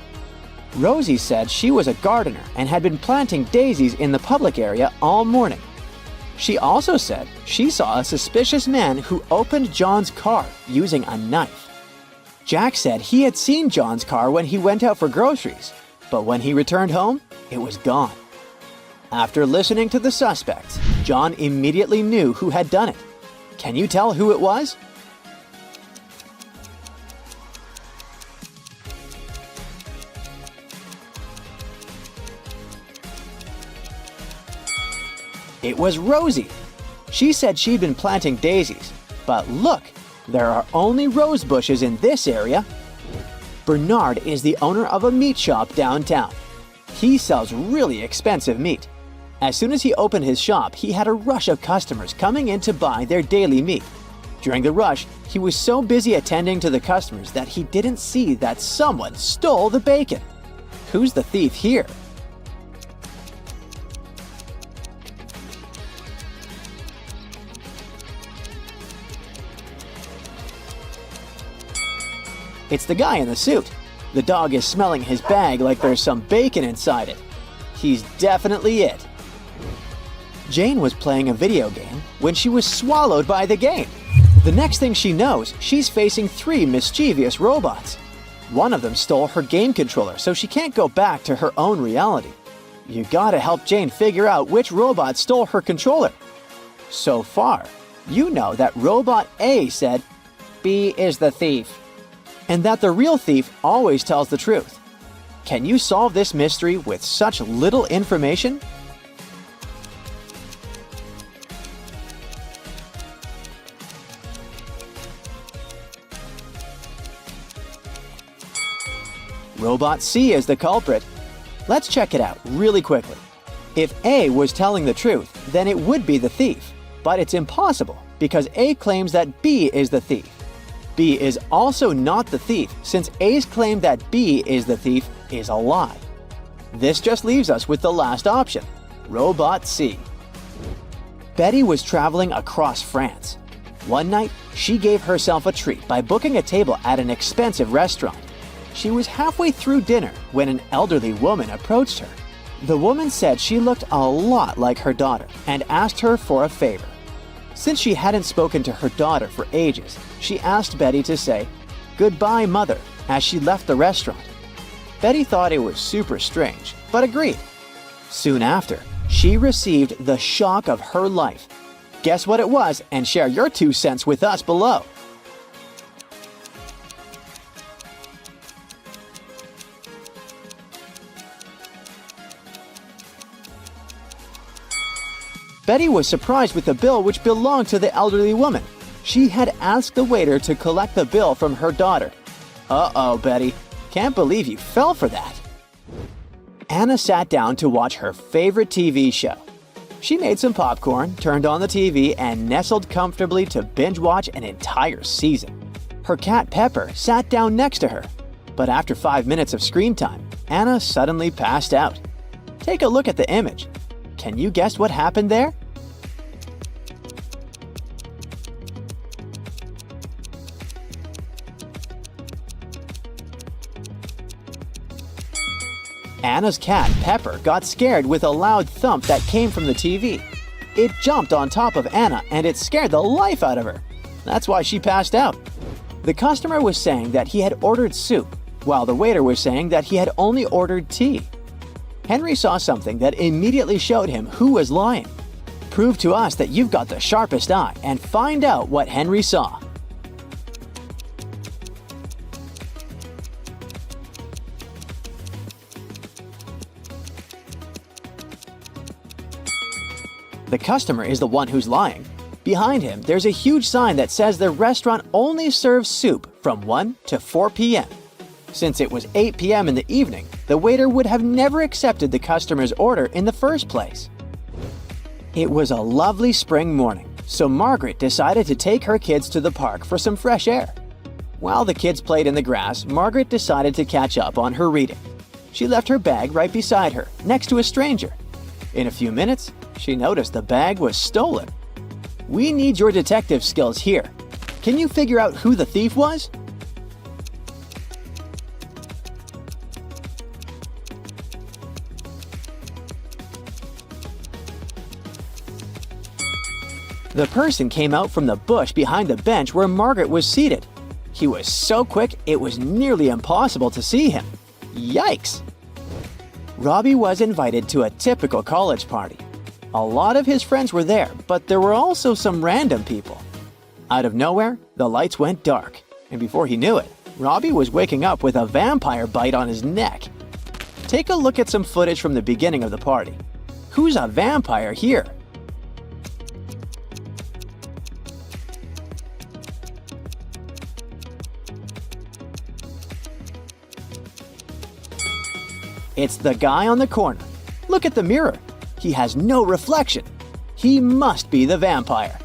S1: Rosie said she was a gardener and had been planting daisies in the public area all morning. She also said she saw a suspicious man who opened John's car using a knife. Jack said he had seen John's car when he went out for groceries, but when he returned home, it was gone. After listening to the suspects, John immediately knew who had done it. Can you tell who it was? It was Rosie. She said she'd been planting daisies, but look, There are only rose bushes in this area. Bernard is the owner of a meat shop downtown. He sells really expensive meat. As soon as he opened his shop, he had a rush of customers coming in to buy their daily meat. During the rush, he was so busy attending to the customers that he didn't see that someone stole the bacon. Who's the thief here? It's the guy in the suit. The dog is smelling his bag like there's some bacon inside it. He's definitely it. Jane was playing a video game when she was swallowed by the game. The next thing she knows, she's facing 3 mischievous robots. One of them stole her game controller, so she can't go back to her own reality. You gotta help Jane figure out which robot stole her controller. So far, you know that Robot A said, "B is the thief," and that the real thief always tells the truth. Can you solve this mystery with such little information? Robot C is the culprit. Let's check it out really quickly. If A was telling the truth, then it would be the thief. But it's impossible because A claims that B is the thief. B is also not the thief since A's claim that B is the thief is a lie. This just leaves us with the last option, Robot C. Betty was traveling across France. One night, she gave herself a treat by booking a table at an expensive restaurant. She was halfway through dinner when an elderly woman approached her. The woman said she looked a lot like her daughter and asked her for a favor. Since she hadn't spoken to her daughter for ages, she asked Betty to say, "Goodbye, Mother," as she left the restaurant. Betty thought it was super strange, but agreed. Soon after, she received the shock of her life. Guess what it was and share your 2 cents with us below. Betty was surprised with the bill which belonged to the elderly woman. She had asked the waiter to collect the bill from her daughter. Uh-oh, Betty. Can't believe you fell for that. Anna sat down to watch her favorite TV show. She made some popcorn, turned on the TV, and nestled comfortably to binge-watch an entire season. Her cat Pepper sat down next to her. But after 5 minutes of screen time, Anna suddenly passed out. Take a look at the image. Can you guess what happened there? Anna's cat, Pepper, got scared with a loud thump that came from the TV. It jumped on top of Anna and it scared the life out of her. That's why she passed out. The customer was saying that he had ordered soup, while the waiter was saying that he had only ordered tea. Henry saw something that immediately showed him who was lying. Prove to us that you've got the sharpest eye and find out what Henry saw. The customer is the one who's lying. Behind him, there's a huge sign that says the restaurant only serves soup from 1 to 4 p.m. Since it was 8 p.m. in the evening, the waiter would have never accepted the customer's order in the first place. It was a lovely spring morning, so Margaret decided to take her kids to the park for some fresh air. While the kids played in the grass, Margaret decided to catch up on her reading. She left her bag right beside her, next to a stranger. In a few minutes, she noticed the bag was stolen. We need your detective skills here. Can you figure out who the thief was? The person came out from the bush behind the bench where Margaret was seated. He was so quick it was nearly impossible to see him. Yikes! Robbie was invited to a typical college party. A lot of his friends were there, but there were also some random people. Out of nowhere, the lights went dark, and before he knew it, Robbie was waking up with a vampire bite on his neck. Take a look at some footage from the beginning of the party. Who's a vampire here? It's the guy on the corner. Look at the mirror. He has no reflection. He must be the vampire.